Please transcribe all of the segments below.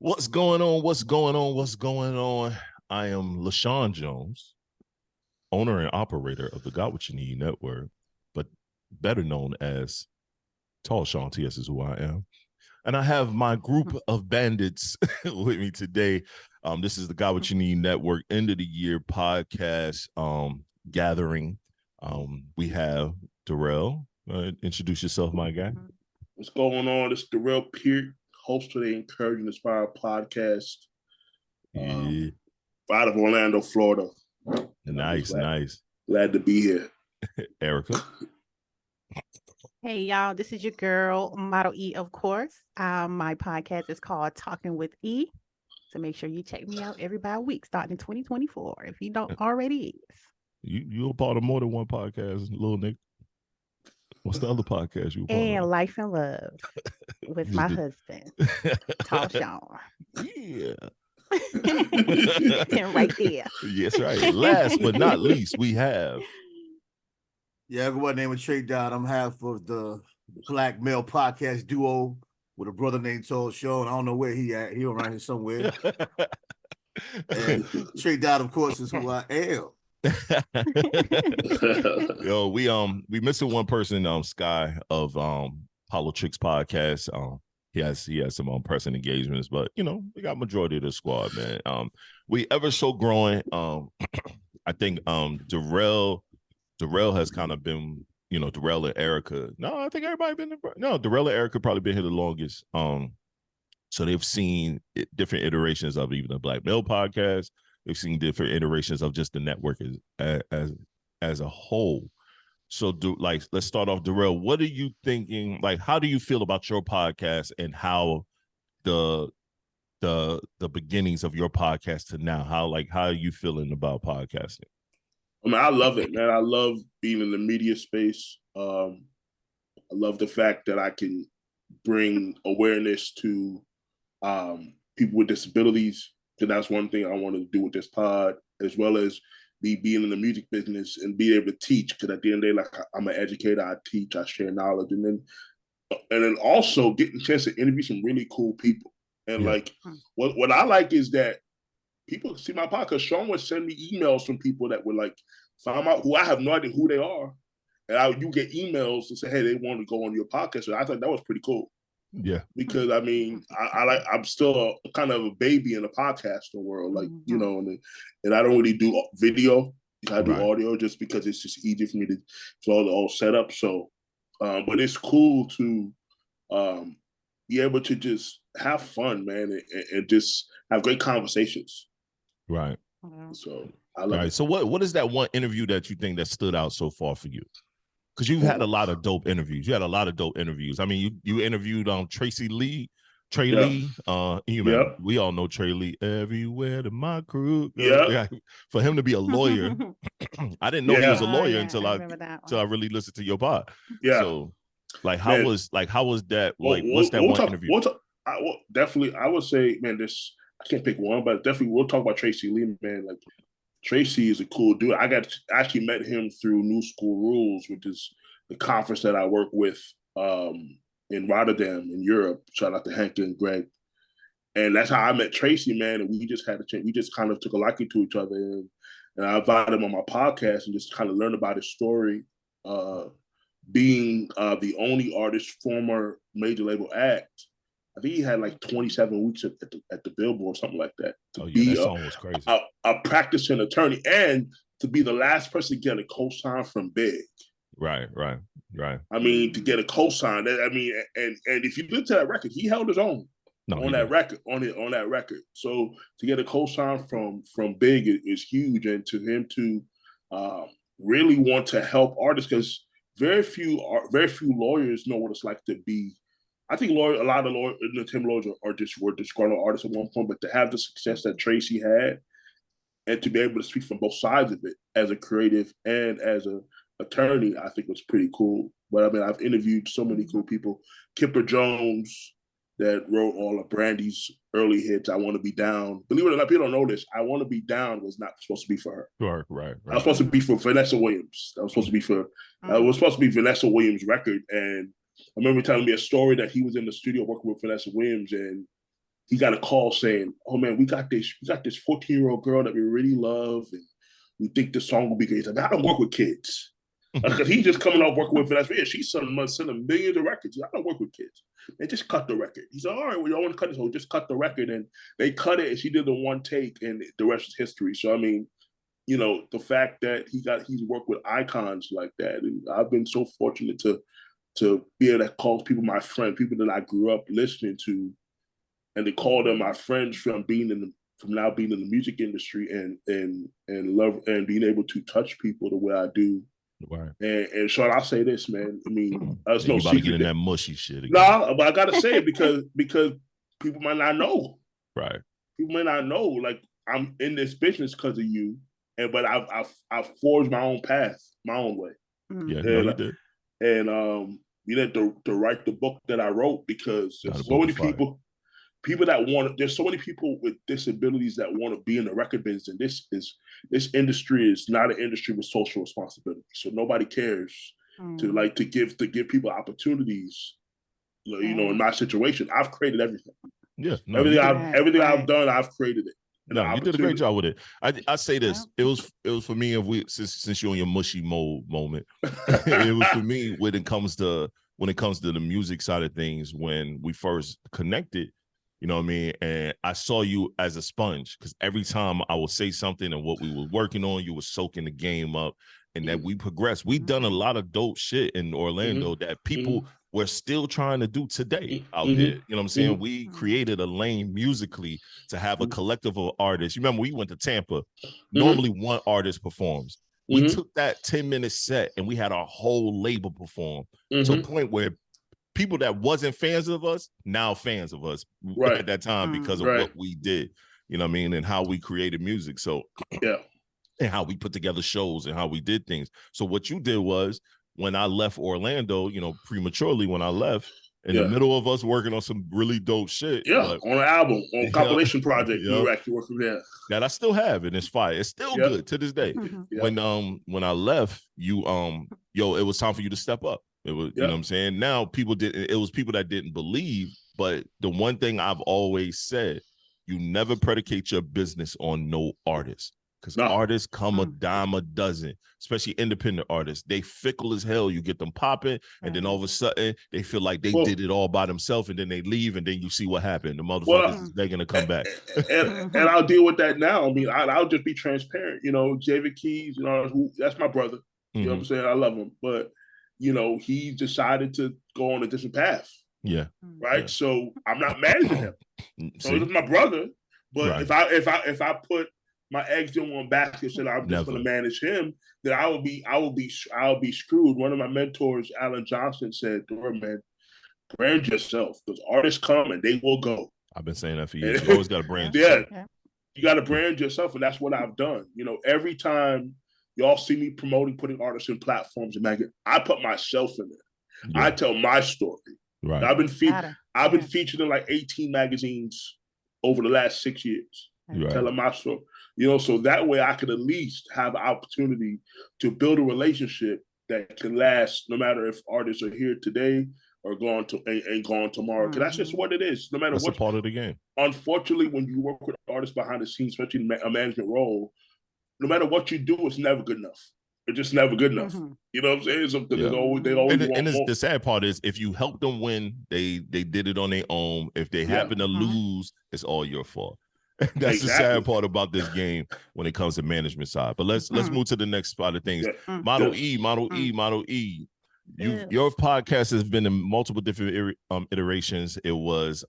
What's going on? What's going on? What's going on? I am LaShawn Jones, owner and operator of the GWUN Network, but better known as Tall Sean TS is who I am. And I have my group of bandits with me today. This is the GWUN Network end of the year podcast gathering. We have Darrell. Introduce yourself, my guy. What's going on? It's Darrell Peart, host of the Encourage and Inspire podcast. Out of Orlando, Florida. Nice. Glad to be here. Erica. Hey, y'all, this is your girl, Model E, of course. My podcast is called Talking with E. So make sure you check me out every week starting in 2024, if you don't already is. You're a part of more than one podcast, little nigga. What's the other podcast you were part And of? Life and Love with my husband, Tall Sean. Yeah. And right there. Yes, right. Last but not least, we have. Yeah, everyone name is Trey Dodd. I'm half of the Black Male Podcast duo with a brother named Tall Sean. I don't know where he at. He around here somewhere. And Trey Dodd, of course, is who I am. Yo, we missing one person, Sky of Hollow Tricks podcast. He has some pressing engagements, but we got majority of the squad, man. We ever so growing. I think Darrell has kind of been, Darrell and Erica. No, I think everybody been there. No, Darrell and Erica probably been here the longest. So they've seen different iterations of even the Black Male podcast. They've seen different iterations of just the network as a whole. So let's start off, Darrell. What are you thinking? Like, how do you feel about your podcast and how the beginnings of your podcast to now? How are you feeling about podcasting? I mean, I love it, man. I love being in the media space. I love the fact that I can bring awareness to people with disabilities. So that's one thing I want to do with this pod, as well as being in the music business and be able to teach. Because at the end of the day, I'm an educator, I teach, I share knowledge, and then also getting a chance to interview some really cool people. And what I like is that people see my podcast. Sean would send me emails from people that would find out who I have no idea who they are, and you get emails and say, hey, they want to go on your podcast. So I thought that was pretty cool. Yeah, because I mean, I'm still kind of a baby in the podcasting world, and I don't really do video. I do audio just because it's just easier for me to all set up. So, but it's cool to be able to just have fun, man, and just have great conversations. Right. So I love it. So what is that one interview that you think that stood out so far for you? Because you've had a lot of dope interviews. You had a lot of dope interviews. I mean, you interviewed Trey Lee. We all know Trey Lee. Everywhere to my crew. Yeah. For him to be a lawyer, I didn't know he was a lawyer until I really listened to your pod. Yeah. So, how was that? What's that one interview? Definitely, I would say, man, I can't pick one, but definitely we'll talk about Tracy Lee, man. Tracy is a cool dude. I actually met him through New School Rules, which is the conference that I work with in Rotterdam in Europe. Shout out to Hank and Greg. And that's how I met Tracy, man. And we just had a chance. We just kind of took a liking to each other. And I invited him on my podcast and just kind of learned about his story. Being the only artist, former major label act. I think he had 27 weeks at the Billboard or something like that. That song was crazy. A practicing attorney and to be the last person to get a cosign from Big. Right. I mean, to get a cosign. And if you look to that record, he held his own on that record. So to get a cosign from Big is huge, and to him to really want to help artists, because very few lawyers know what it's like to be. I think a lot of lawyers were disgruntled artists at one point, but to have the success that Tracy had and to be able to speak from both sides of it as a creative and as an attorney, I think was pretty cool. But I mean, I've interviewed so many cool people. Kipper Jones, that wrote all of Brandy's early hits, I Want to Be Down. Believe it or not, people don't know this. I Want to Be Down was not supposed to be for her. Right. That was supposed to be for Vanessa Williams. That was supposed to be Vanessa Williams' record. And I remember telling me a story that he was in the studio working with Vanessa Williams, and he got a call saying, "Oh man, we got this 14-year-old girl that we really love, and we think the song will be great." He's like, "I don't work with kids." Because he's just coming off working with Vanessa. Yeah, she's sending millions of records. I don't work with kids. They just cut the record. He said, "All right, well, y'all want to cut it? So just cut the record." And they cut it, and she did the one take, and the rest is history. So I mean, you know, the fact that he's worked with icons like that, and I've been so fortunate to be able to call people my friend, people that I grew up listening to, and to call them my friends from now being in the music industry and love and being able to touch people the way I do. Right. And Sean, I'll say this, man. I mean, there's no secret. Get in that mushy shit again. No, but I gotta say it because people might not know. Right. People might not know. Like, I'm in this business because of you, but I've forged my own path, my own way. Yeah, no, you did. And you know, to write the book that I wrote, because there's so many people that there's so many people with disabilities that want to be in the record business, and this industry is not an industry with social responsibility. So nobody cares to give people opportunities. You know, in my situation, I've created everything. Yeah, no, everything I've done, I've created it. No, you did a great job with it. I say this. It was for me, since you're on your mushy mode moment, it was for me when it comes to the music side of things. When we first connected, you know what I mean? And I saw you as a sponge, because every time I would say something and what we were working on, you were soaking the game up, and that we progressed. We've done a lot of dope shit in Orlando that people were still trying to do today out there. You know what I'm saying? We created a lane musically to have a collective of artists. You remember we went to Tampa, normally one artist performs. We took that 10-minute set and we had our whole label perform to a point where people that wasn't fans of us, now fans of us at that time because of what we did, you know what I mean? And how we created music. So and how we put together shows and how we did things. So what you did was, when I left Orlando, you know, prematurely when I left, in the middle of us working on some really dope shit. On an album, on a compilation project, we were actually working there. That I still have, and it's fire. It's still good to this day. When I left, you it was time for you to step up. It was, you know what I'm saying? Now it was people that didn't believe, but the one thing I've always said, you never predicate your business on no artist. Because artists come a dime a dozen, especially independent artists. They fickle as hell. You get them popping, and then all of a sudden they feel like they did it all by themselves, and then they leave, and then you see what happened. The motherfuckers is begging to come back. And I'll deal with that now. I mean, I'll just be transparent. You know, David Keys, you know, that's my brother. You know what I'm saying? I love him. But, you know, he decided to go on a different path. Yeah. Right? Yeah. So I'm not managing him. So he's my brother. But if I put my eggs in one basket, said I'm just going to manage him, then I will be screwed. One of my mentors, Alan Johnson, said, "Man, brand yourself, because artists come and they will go." I've been saying that for years. You always got to brand yourself. You got to brand yourself, and that's what I've done. You know, every time y'all see me promoting, putting artists in platforms and magazines, I put myself in there. Yeah. I tell my story. Right. I've been featured in like 18 magazines over the last 6 years, telling my story. You know, so that way I could at least have an opportunity to build a relationship that can last, no matter if artists are here today or gone tomorrow. Because that's just what it is. No matter what's a part of the game. Unfortunately, when you work with artists behind the scenes, especially in a management role, no matter what you do, it's never good enough. It's just never good enough. You know what I'm saying? So they always want more. The sad part is, if you help them win, they did it on their own. If they happen to lose, it's all your fault. That's the sad part about this game when it comes to management side. But let's move to the next spot of things. Model E. Your podcast has been in multiple different iterations. It was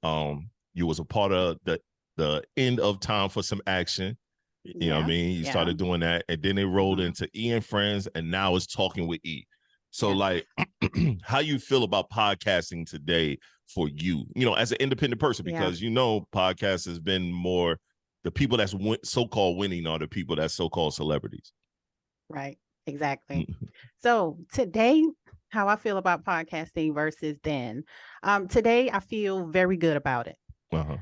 you was a part of the end of Time for Some Action. You know what I mean? You started doing that, and then it rolled into E and Friends, and now it's Talking with E. So like, how you feel about podcasting today for you, you know, as an independent person, because, you know, podcast has been more the people that's so-called winning are the people that's so-called celebrities. Right. Exactly. So today, how I feel about podcasting versus then, today I feel very good about it.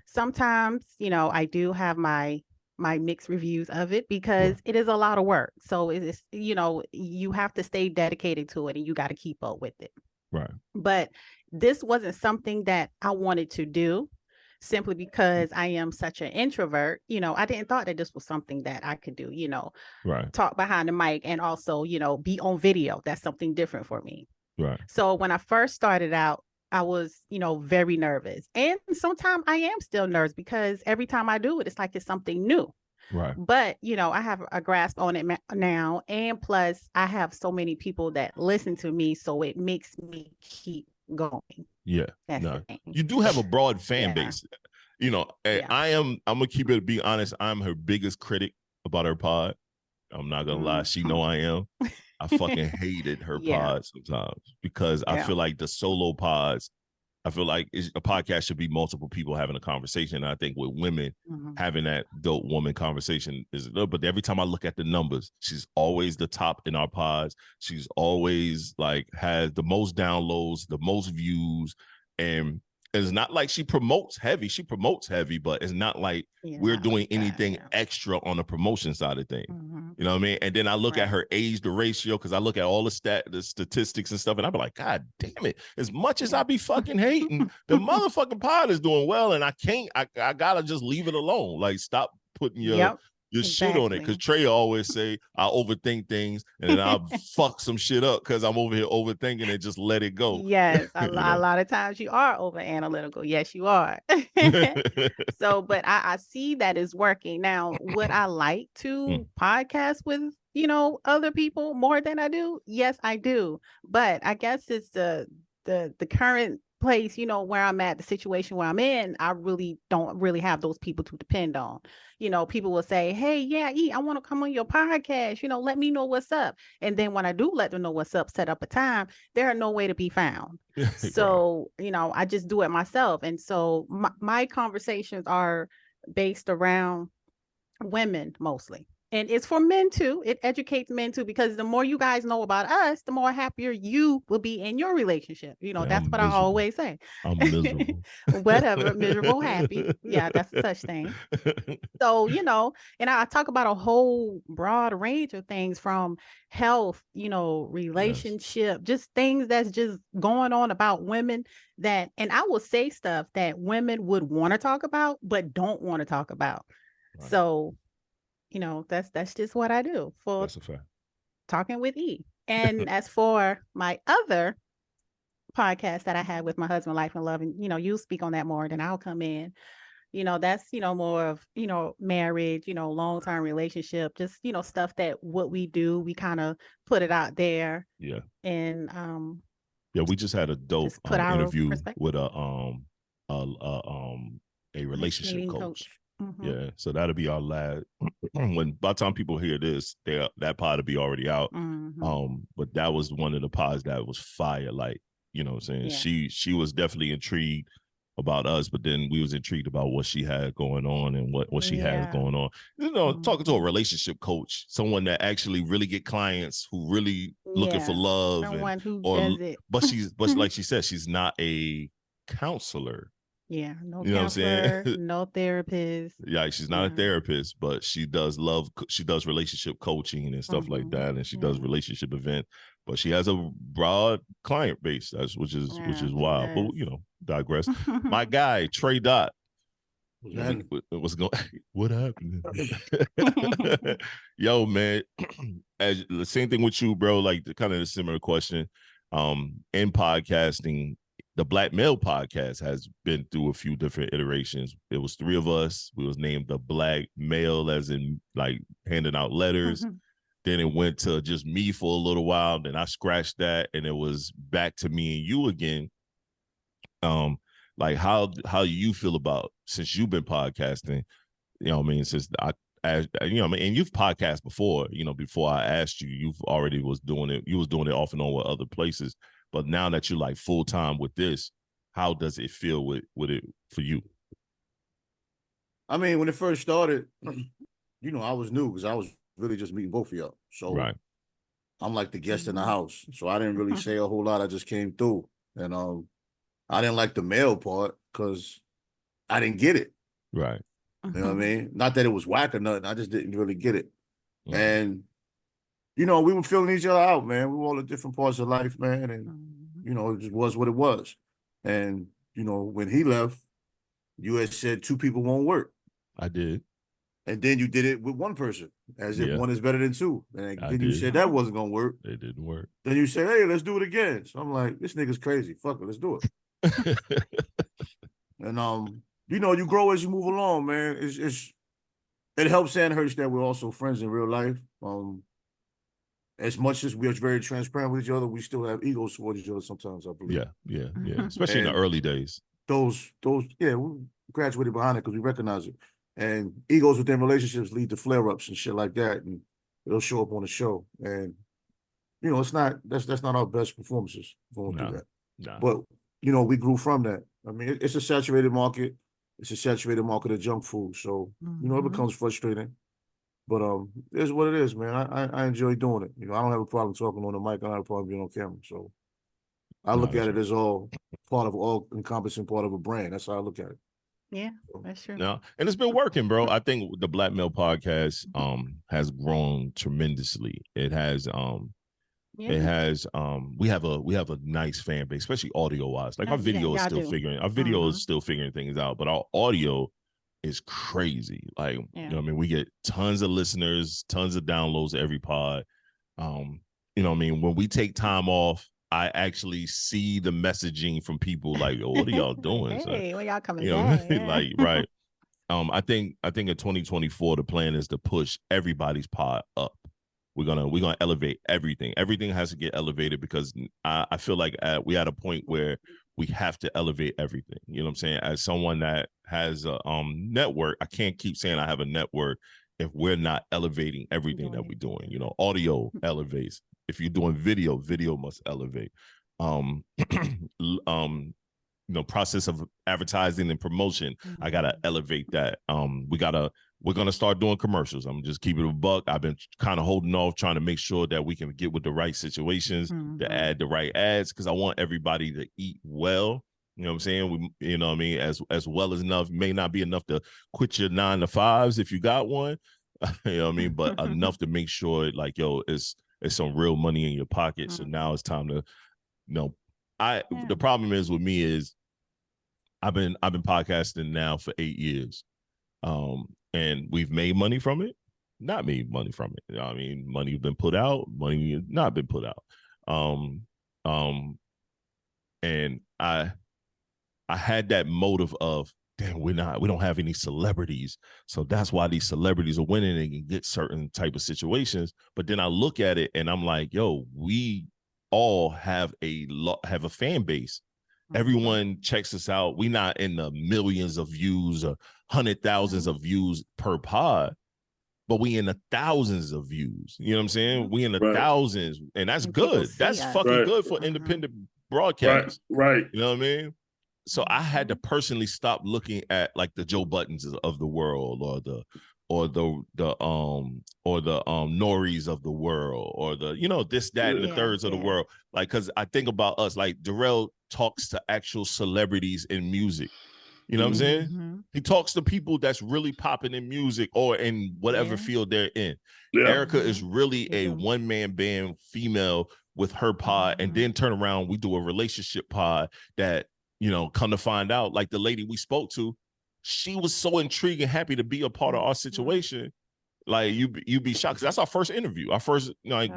Sometimes, you know, I do have my mixed reviews of it, because it is a lot of work. So it's, you know, you have to stay dedicated to it, and you got to keep up with it. Right. But this wasn't something that I wanted to do. simply because I am such an introvert. I didn't thought that this was something that I could do, right, talk behind the mic and also, be on video. That's something different for me. right. So when I first started out, I was, very nervous. And sometimes I am still nervous because every time I do it, it's like it's something new. Right. But, I have a grasp on it now. And plus, I have so many people that listen to me. So it makes me keep going. Yeah. That's No. the thing. You do have a broad fan Yeah. base. I'm going to keep it, be honest, I'm her biggest critic about her pod. I'm not going to lie. She know I am. I fucking hated her pod sometimes because I feel like the solo pods, I feel like a podcast should be multiple people having a conversation. And I think with women, having that dope woman conversation is, but every time I look at the numbers, she's always the top in our pods. She's always like has the most downloads, the most views. And it's not like she promotes heavy. She promotes heavy, but it's not like we're doing anything extra on the promotion side of things. You know what I mean? And then I look at her age to ratio because I look at all the statistics and stuff, and I be like, God damn it! As much as I be fucking hating, the motherfucking pod is doing well, and I can't. I gotta just leave it alone. Like, stop putting your shit on it. Because Trey always say I overthink things, and then I'll fuck some shit up because I'm over here overthinking it. Just let it go. Yes, a lot of times you are over analytical. Yes, you are. So, but I see that is working. Now, would I like to podcast with, other people more than I do? Yes, I do. But I guess it's the current place, where I'm at, the situation where I'm in, I really don't really have those people to depend on. People will say, hey, yeah, E, I want to come on your podcast, let me know what's up. And then when I do let them know what's up, set up a time, there are no way to be found. So, I just do it myself. And so my conversations are based around women mostly. And it's for men too. It educates men too, because the more you guys know about us, the more happier you will be in your relationship. That's what I always say. I'm miserable. Whatever, miserable, happy. Yeah, that's such thing. So, and I talk about a whole broad range of things from health, relationship, just things that's just going on about women and I will say stuff that women would want to talk about, but don't want to talk about. Right. So, that's just what I do for that's a fact. Talking with E. And as for my other podcast that I had with my husband, Life and Love, and you speak on that more, then I'll come in. That's more of marriage, long-term relationship, just stuff that what we do, we kind of put it out there. Yeah. And we just had a dope interview with a relationship coach. Yeah, so that'll be our last. When by the time people hear this, that pod will be already out. But that was one of the pods that was fire. Like, what I'm saying? Yeah. She was definitely intrigued about us, but then we was intrigued about what she had going on and what she has going on. Talking to a relationship coach, someone that actually really get clients who really looking for love, someone who does it. But like she said, she's not a counselor. Yeah, no counselor, no therapist. Yeah, she's not a therapist, but she does relationship coaching and stuff like that, and she does relationship events. But she has a broad client base, which is wild. But digress. My guy Trey Dot. What's going? What happened? Yo, man, as the same thing with you, bro. Like kind of a similar question. In podcasting, the Black Male Podcast has been through a few different iterations. It was 3 of us. We was named the Black Male, as in like handing out letters. Then it went to just me for a little while. Then I scratched that, and it was back to me and you again. Like how you feel about, since you've been podcasting, since I asked, and you've podcasted before, before I asked you, you've already was doing it. You was doing it off and on with other places. But now that you're like full time with this, how does it feel with it for you? I mean, when it first started, I was new because I was really just meeting both of y'all. So I'm like the guest in the house. So I didn't really say a whole lot. I just came through. And I didn't like the male part because I didn't get it. Right. You know what I mean? Not that it was whack or nothing. I just didn't really get it. And we were filling each other out, man. We were all at different parts of life, man. And, it just was what it was. And, when he left, You had said 2 people won't work. I did. And then you did it with 1 person, as if 1 is better than 2. And then you said that wasn't going to work. It didn't work. Then you said, hey, let's do it again. So I'm like, this nigga's crazy. Fuck it, let's do it. And, you grow as you move along, man. It helps and hurts that we're also friends in real life. As much as we are very transparent with each other, we still have egos towards each other sometimes, I believe. Yeah. Especially in the early days. We graduated behind it because we recognize it. And egos within relationships lead to flare-ups and shit like that, and it'll show up on the show. And that's not our best performances. We won't do that. No. But we grew from that. I mean, it's a saturated market. It's a saturated market of junk food. So it becomes frustrating. But it's what it is, man. I enjoy doing it. I don't have a problem talking on the mic. I don't have a problem being on camera. So I look at it as all encompassing part of a brand. That's how I look at it. Yeah, that's true. No, and it's been working, bro. I think the Black Male Podcast has grown tremendously. It has we have a nice fan base, especially audio wise. Like our video is still figuring things out, but our audio is crazy. Like we get tons of listeners, tons of downloads every pod. When we take time off, I actually see the messaging from people like, oh, what are y'all doing? Hey, when y'all coming back? Like, right. I think in 2024, the plan is to push everybody's pod up. We're gonna elevate everything. Everything has to get elevated because I feel like we're at a point where we have to elevate everything. You know what I'm saying? As someone that has a network, I can't keep saying I have a network if we're not elevating everything that we're doing. Audio elevates. If you're doing video must elevate. Process of advertising and promotion, I gotta elevate that. We're gonna start doing commercials. I'm just keeping it a buck. I've been kind of holding off, trying to make sure that we can get with the right situations to add the right ads, because I want everybody to eat well. You know what I'm saying? As well as enough. May not be enough to quit your 9 to 5s if you got one. You know what I mean? But enough to make sure, like, it's some real money in your pocket. So now it's time to, the problem is with me is I've been podcasting now for 8 years. And we've made money from it, not made money from it. Money been put out, money not been put out. And I had that motive of, damn, we don't have any celebrities. So that's why these celebrities are winning and can get certain type of situations. But then I look at it and I'm like, yo, we all have a fan base. Everyone checks us out. We not in the millions of views or 100,000s of views per pod, but we in the thousands of views. You know what I'm saying? We in the thousands, and that's good. That's fucking good for independent broadcast. Right. You know what I mean? So I had to personally stop looking at like the Joe Buttons of the world, or the Noris of the world, or the this, that, and the thirds of the world. Like, because I think about us, like Darrell talks to actual celebrities in music. You know what I'm saying? He talks to people that's really popping in music or in whatever field they're in. Erica is really a one-man band female with her pod, and then turn around, we do a relationship pod that, come to find out, like the lady we spoke to, she was so intrigued and happy to be a part of our situation. Like, you'd be shocked. That's our first interview, our first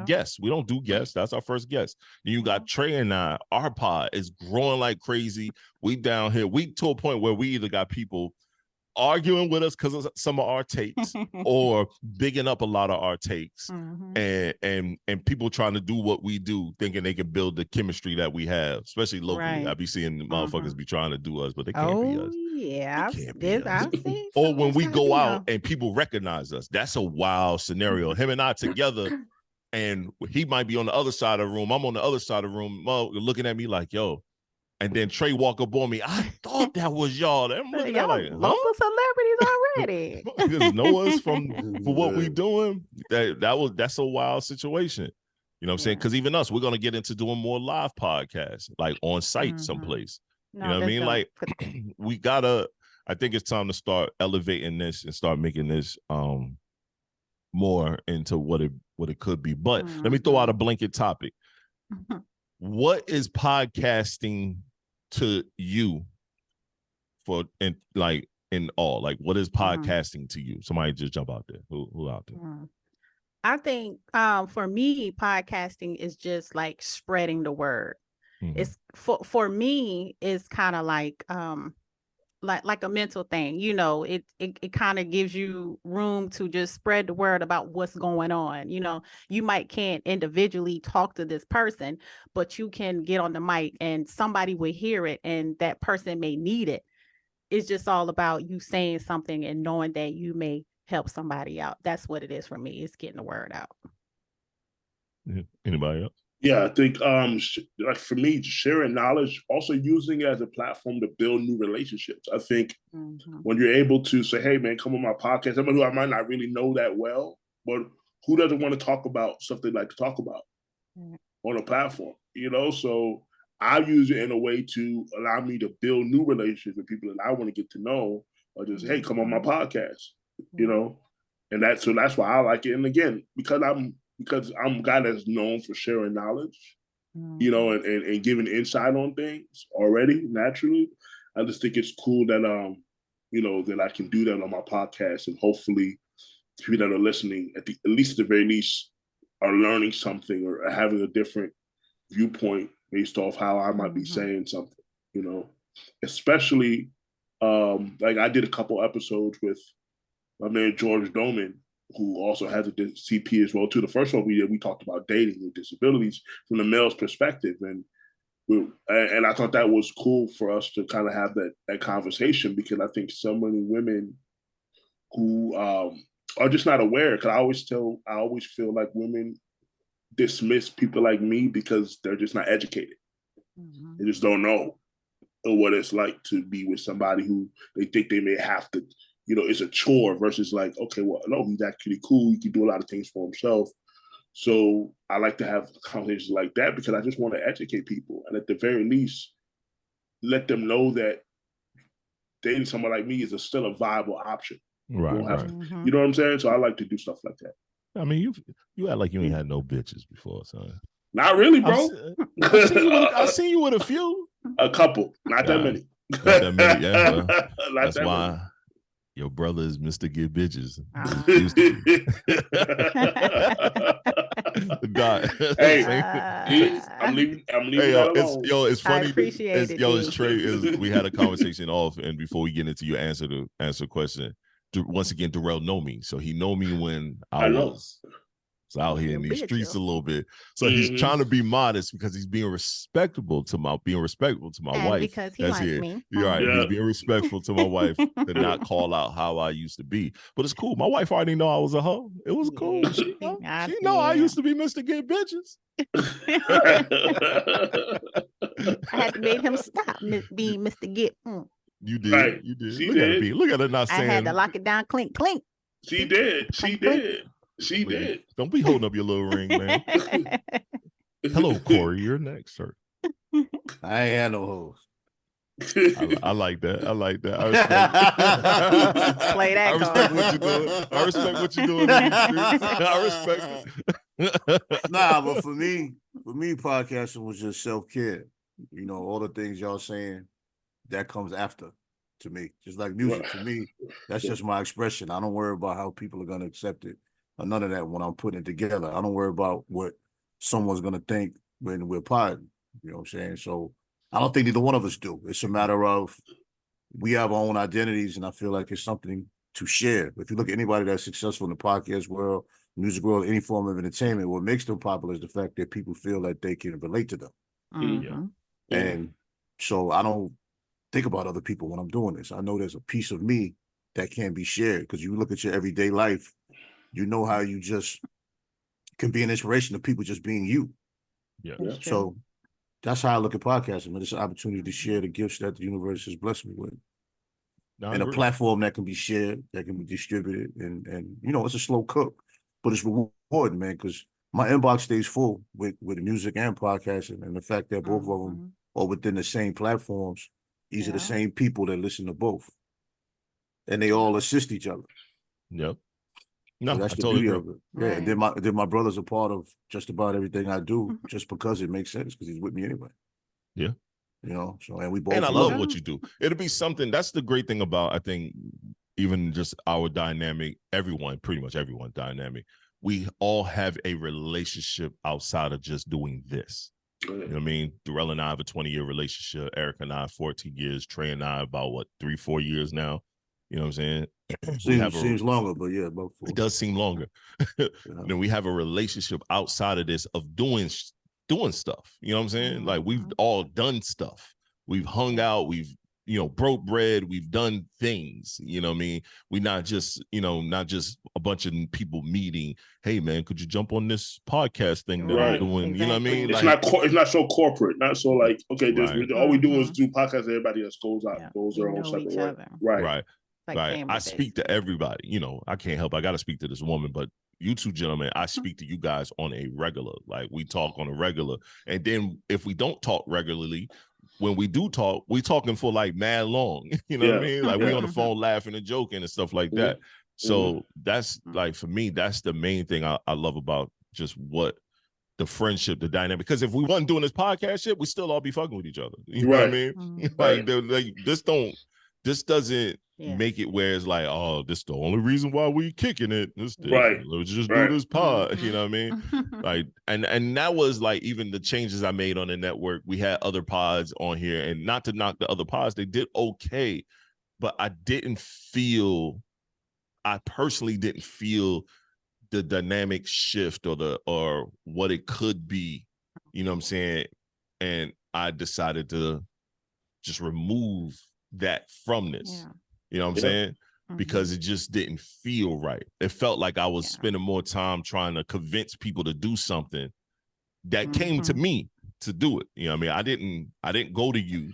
guest. We don't do guests. That's our first guest. Then you got Trey and I. Our pod is growing like crazy. We down here. We to a point where we either got people arguing with us because of some of our takes, or bigging up a lot of our takes, and people trying to do what we do, thinking they can build the chemistry that we have, especially locally. I be seeing the motherfuckers be trying to do us, but they can't be us. Yeah, I've seen. Or when we go out and people recognize us, that's a wild scenario. Him and I together, and he might be on the other side of the room. I'm on the other side of the room, looking at me like, yo. And then Trey walk up on me. I thought that was y'all. I'm looking at like, local celebrities already. Just know us for what we doing. That's a wild situation. You know what I'm saying? Because even us, we're gonna get into doing more live podcasts, like on site someplace. You know what I mean? Like, we gotta. I think it's time to start elevating this and start making this more into what it could be. But let me throw out a blanket topic. What is podcasting to you for in like in all? Like, what is podcasting to you? Somebody just jump out there. Who out there? I think for me, podcasting is just like spreading the word. It's for me, it's kind of like a mental thing. You know, it kind of gives you room to just spread the word about what's going on. You know, you can't individually talk to this person, but you can get on the mic and somebody will hear it and that person may need it. It's just all about you saying something and knowing that you may help somebody out. That's what it is for me. It's getting the word out. Yeah. Anybody else? Yeah, I think like for me, sharing knowledge, also using it as a platform to build new relationships. I think when you're able to say, "Hey, man, come on my podcast," somebody who I might not really know that well, but who doesn't want to talk about stuff they like to talk about on a platform? You know, so I use it in a way to allow me to build new relationships with people that I want to get to know, or just, hey, come on my podcast. You know, and that's why I like it. And again, because I'm a guy that's known for sharing knowledge, you know, and giving insight on things already naturally. I just think it's cool that you know, that I can do that on my podcast, and hopefully people that are listening at least at the very least are learning something or having a different viewpoint based off how I might be saying something, you know. Especially like I did a couple episodes with my man George Doman, who also has a CP as well too. The first one we did, we talked about dating with disabilities from the male's perspective, and I thought that was cool for us to kind of have that conversation, because I think so many women who are just not aware. Because I always feel like women dismiss people like me because they're just not educated. They just don't know what it's like to be with somebody who they think they may have to, you know, it's a chore versus like, okay, well, no, he's actually cool. He can do a lot of things for himself. So I like to have conversations like that because I just want to educate people, and at the very least, let them know that dating someone like me is still a viable option. Right. You know what I'm saying? So I like to do stuff like that. I mean, you act like you ain't had no bitches before, son. Not really, bro. I've seen you with a few. A couple, not that many. Not that many, yeah. Well, that's why your brother is Mr. Get Bitches. Hey, I'm leaving that alone. It's funny. I appreciate it. It's Trey. We had a conversation off, and before we get into your answer question, once again, Darrell know me, so he know me when I was out here in these streets a little bit. So he's trying to be modest because he's being respectful to my wife. Because he likes me. You're right. Yeah. He's being respectful to my wife to not call out how I used to be. But it's cool. My wife already know I was a hoe. It was cool. She know I used to be Mr. Get Bitches. I had to make him stop being Mr. Get. You did. Right. You did. Look at her not saying. I had to lock it down. Clink, clink. She did. She did. She did. Don't be holding up your little ring, man. Hello, Corey. You're next, sir. I ain't had no hoes. I like that. I respect. Play that. I respect what you're doing. I respect what you're doing. I respect it. Nah, but for me, podcasting was just self-care. You know, all the things y'all saying, that comes after. To me, just like music, to me, that's just my expression. I don't worry about how people are going to accept it or none of that when I'm putting it together. I don't worry about what someone's going to think when we're potting. You know what I'm saying? So I don't think either one of us do. It's a matter of we have our own identities, and I feel like it's something to share. If you look at anybody that's successful in the podcast world, music world, any form of entertainment, what makes them popular is the fact that people feel that they can relate to them. And so I don't think about other people when I'm doing this. I know there's a piece of me that can be shared, because you look at your everyday life, you know how you just can be an inspiration to people just being you. Yeah. So that's how I look at podcasting. It's an opportunity to share the gifts that the universe has blessed me with. And a platform that can be shared, that can be distributed. And you know, it's a slow cook, but it's rewarding, man, because my inbox stays full with music and podcasting. And the fact that both of them are within the same platforms, these are the same people that listen to both. And they all assist each other. Yep. No, so that's the beauty of it. Yeah, and then my brother's a part of just about everything I do, just because it makes sense, because he's with me anyway. Yeah. You know, so and we both and I love love it. what you do. It'll be something. That's the great thing about, I think, even just our dynamic. Pretty much everyone dynamic. We all have a relationship outside of just doing this. You know what I mean? Darrell and I have a 20-year relationship. Eric and I 14 years. Trey and I about 3-4 years now. You know what I'm saying? Seems longer, but yeah, about 4. It does seem longer. Then we have a relationship outside of this of doing stuff. You know what I'm saying? Like we've all done stuff. We've hung out. We've broke bread. We've done things. You know what I mean? We not just a bunch of people meeting. Hey man, could you jump on this podcast thing that I'm doing? Exactly. You know what I mean? It's not so corporate. Not so like all we do is do podcasts. Everybody else goes out, goes their own separate way. Right. Like I speak to everybody. I can't help. I got to speak to this woman, but you two gentlemen, I speak to you guys on a regular. Like we talk on a regular, and then if we don't talk regularly, when we do talk, we talking for like mad long. You know what I mean? Like we on the phone laughing and joking and stuff like that. So that's like, for me, that's the main thing I love about just what the friendship, the dynamic. Because if we wasn't doing this podcast shit, we still all be fucking with each other. You know what I mean? Like this doesn't make it where it's like, oh, this is the only reason why we kicking it. Let's just do this pod. You know what I mean? Like, and that was like even the changes I made on the network. We had other pods on here, and not to knock the other pods, they did okay, but I personally didn't feel the dynamic shift or what it could be. You know what I'm saying? And I decided to just remove that from this. You know what I'm saying? Because it just didn't feel right. It felt like I was spending more time trying to convince people to do something that came to me to do it. You know what I mean? I didn't go to you. You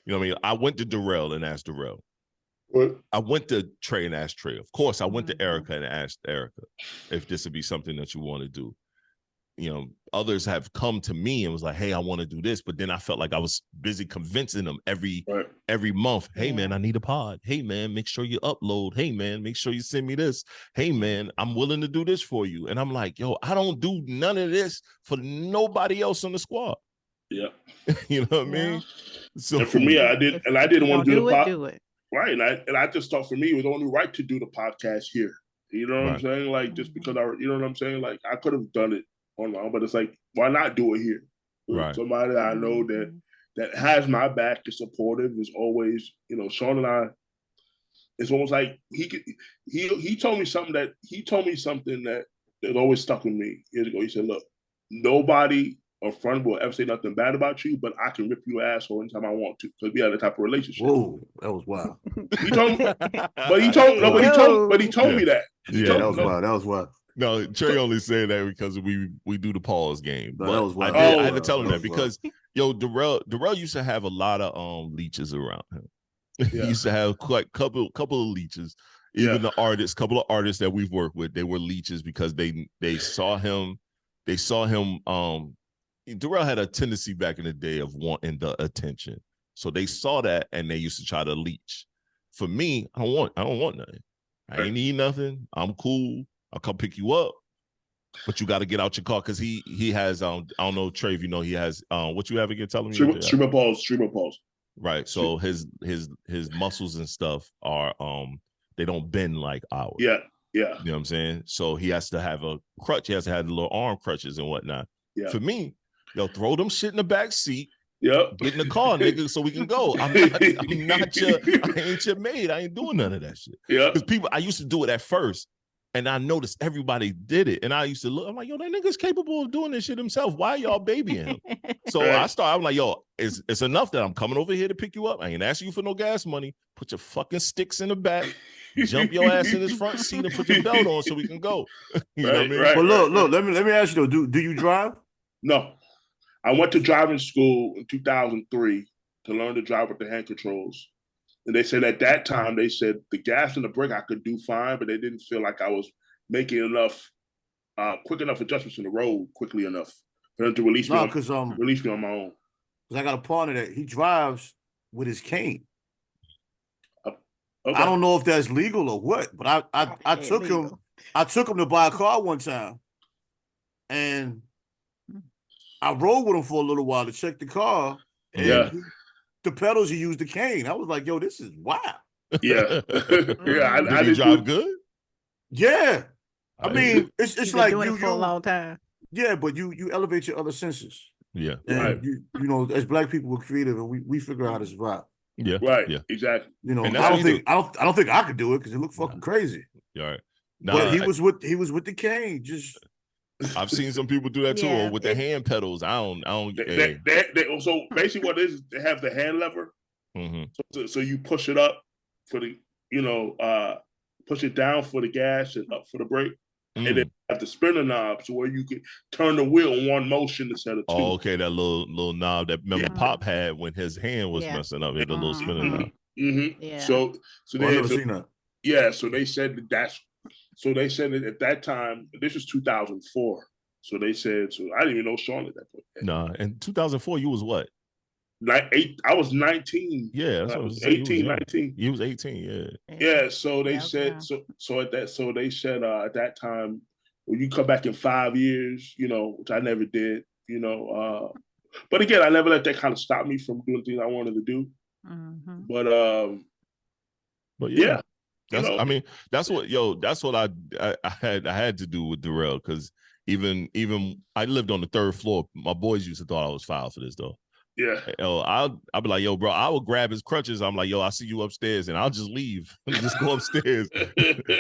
know what I mean? I went to Darrell and asked Darrell. What? I went to Trey and asked Trey. Of course, I went to Erica and asked Erica if this would be something that you want to do. Others have come to me and was like, hey, I want to do this. But then I felt like I was busy convincing them every month. Hey, man, I need a pod. Hey, man, make sure you upload. Hey, man, make sure you send me this. Hey, man, I'm willing to do this for you. And I'm like, yo, I don't do none of this for nobody else on the squad. Yeah. You know what I mean? So and for me, I didn't want to do the pod. Do it. Right. And I just thought for me, it was only right to do the podcast here. You know what I'm saying? Like, just because you know what I'm saying? Like, I could have done it on my own, but it's like, why not do it here? With somebody that I know that has my back, is supportive, is always, Sean and I, it's almost like he told me something that always stuck with me years ago. He said, look, nobody or friend will ever say nothing bad about you, but I can rip your asshole anytime I want to, because we had that type of relationship. Whoa, that was wild. He told me, but he told me that. That was wild. No, Trey only said that because we do the pause game. No, that was wild. I had to tell him that because Darrell used to have a lot of leeches around him. He used to have like couple of leeches. Even couple of artists that we've worked with, they were leeches because they saw him. Darrell had a tendency back in the day of wanting the attention, so they saw that and they used to try to leech. For me, I don't want nothing. I ain't need nothing. I'm cool. I'll come pick you up, but you got to get out your car because he has I don't know, Trey, if you know, he has what you have again? Tell him. Cerebral palsy. Right. So his muscles and stuff are they don't bend like ours. Yeah. You know what I'm saying? So he has to have a crutch. He has to have the little arm crutches and whatnot. Yeah. For me, throw them shit in the back seat. Yep. Get in the car, nigga, so we can go. I ain't your maid. I ain't doing none of that shit. Yeah. Because I used to do it at first, and I noticed everybody did it. And I used to look, I'm like, yo, that nigga's capable of doing this shit himself. Why are y'all babying him? So I'm like, yo, it's enough that I'm coming over here to pick you up. I ain't asking you for no gas money. Put your fucking sticks in the back. Jump your ass in his front seat and put your belt on so we can go. You know what I mean? But look, let me ask you though, do you drive? No. I went to driving school in 2003 to learn to drive with the hand controls. And they said at that time, the gas and the brake I could do fine, but they didn't feel like I was making enough, quick enough adjustments in the road quickly enough for them to release me on my own. Because I got a partner that he drives with his cane. Okay. I don't know if that's legal or what, but I took him to buy a car one time, and I rode with him for a little while to check the car. And the pedals, you use the cane. I was like, yo, this is wild. Yeah. Yeah. Did he drive good? Yeah. I mean, it's like doing it for a long time. Yeah, but you elevate your other senses. Yeah. And Right. you know, as Black people, we're creative and we figure out how to survive. Yeah. Right. Yeah. Exactly. You know, I don't think I could do it because it looked fucking crazy. All right. But he was with the cane. Just I've seen some people do that too, or with the hand pedals. I don't. So basically, what it is, they have the hand lever. Mm-hmm. So you push it up for the, push it down for the gas and up for the brake, and then have the spinner knob, so where you can turn the wheel in one motion instead of two. Oh, okay, that little knob that remember Pop had when his hand was messing up. He had the little spinner knob. Mm-hmm. Yeah. So I've never seen that. Yeah. So they said that at that time, this was 2004. So they said, so I didn't even know Sean at that point. Nah, in 2004, you was what? I was 19. Yeah, that's what I was 18, 19. He was 18, yeah. Yeah, so they said at that time, when you come back in 5 years, which I never did, but again, I never let that kind of stop me from doing things I wanted to do. Mm-hmm. But yeah. I mean, that's what I had to do with Darrell, because even I lived on the 3rd floor. My boys used to thought I was foul for this though. Yeah. I'll be like, yo, bro, I will grab his crutches. I'm like, yo, I see you upstairs, and I'll just leave. Just go upstairs.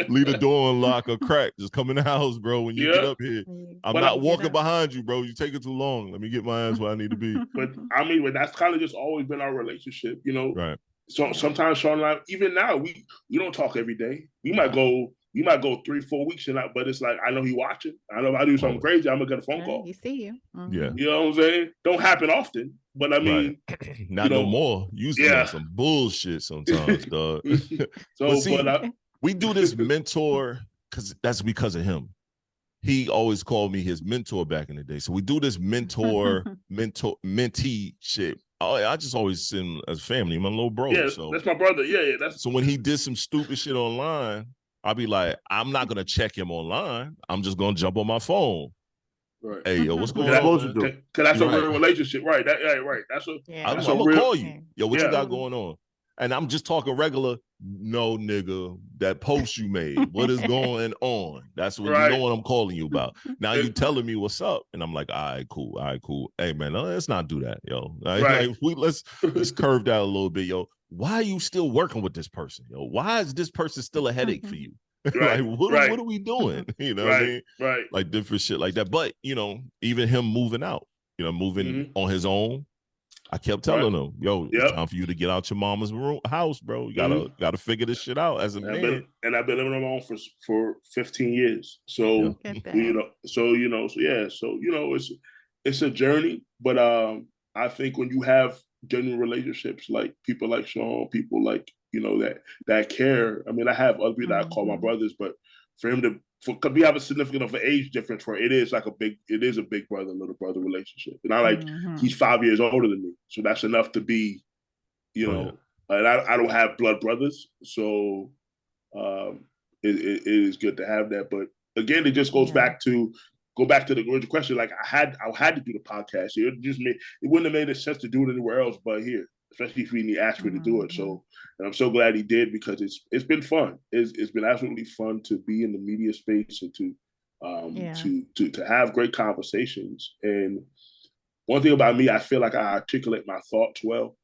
Leave the door unlocked or cracked. Just come in the house, bro. When you get up here. I'm not walking behind you, bro. You take it too long. Let me get my ass where I need to be. But I mean, that's kind of just always been our relationship, Right. So sometimes Sean and I, even now, we don't talk every day. We might go 3-4 weeks and out, but it's like, I know he watching. I know if I do something crazy, I'm gonna get a phone call. He see you. Mm-hmm. Yeah. You know what I'm saying? Don't happen often, but I mean, not no more. Used to be some bullshit sometimes, dog. We do this mentor because of him. He always called me his mentor back in the day. So we do this mentee shit. I just always see him as family, my little bro. Yeah, so that's my brother. Yeah. So when he did some stupid shit online, I'll be like, I'm not gonna check him online. I'm just gonna jump on my phone. Right. Hey, yo, what's going on? Because that's a real relationship, right? Right. That's what I'm gonna call you. Yo, what you got going on? And I'm just talking regular. No, nigga, that post you made. What is going on? That's what you know what I'm calling you about. Now you telling me what's up, and I'm like, all right, cool. Hey, man, let's not do that, yo. Let's curve that a little bit, yo. Why are you still working with this person, yo? Why is this person still a headache for you? Right. What are we doing? You know what I mean? Right. Like different shit like that. But even him moving out, moving on his own. I kept telling him, yo, it's time for you to get out your mama's house, bro. You gotta figure this shit out as a man. I've been living alone for 15 years. So it's a journey. But I think when you have genuine relationships, like people like Sean, people like that care. I mean, I have other people that I call my brothers, but for him because we have a significant of an age difference where it is a big brother, little brother relationship. And he's 5 years older than me. So that's enough to be, and I don't have blood brothers. So it is good to have that. But again, it just goes back to the original question. Like I had to do the podcast. It wouldn't have made sense to do it anywhere else but here, especially if he asked me to do it. So, and I'm so glad he did, because it's been fun. It's been absolutely fun to be in the media space and to have great conversations. And one thing about me, I feel like I articulate my thoughts well.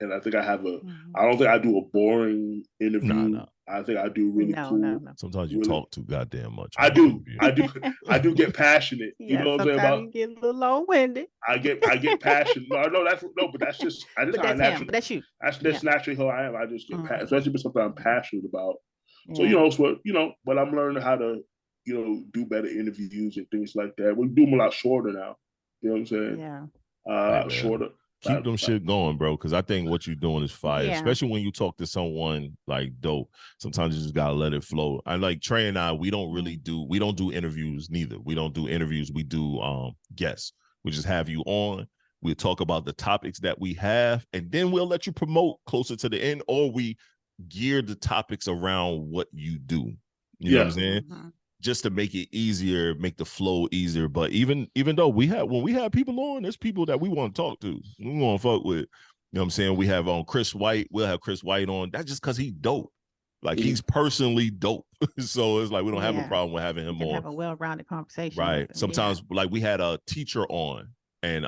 And I think I have I don't think I do a boring interview. No. I think I do really cool. No. Sometimes you talk too goddamn much. I do get passionate. You know what I'm saying? About you get a little long-winded. I get passionate. But that's just that's you. That's naturally who I am. I just get passionate, especially with something I'm passionate about. So but I'm learning how to do better interviews and things like that. We do them a lot shorter now. You know what I'm saying? Yeah. Shorter. Keep them shit going, bro, because I think what you're doing is fire, especially when you talk to someone like dope. Sometimes you just gotta let it flow. I like Trey and I, we don't do interviews neither. We don't do interviews. We do guests. We just have you on. We'll talk about the topics that we have, and then we'll let you promote closer to the end, or we gear the topics around what you do. You know what I'm saying? Mm-hmm. Just to make it easier, make the flow easier. But even though when we have people on, there's people that we want to talk to, we want to fuck with. know what I'm saying? We have Chris White. We'll have Chris White on. That's just because he's dope. Like he's personally dope. So it's like we don't have a problem with having him on. Have a well-rounded conversation. Right. Sometimes like we had a teacher on, and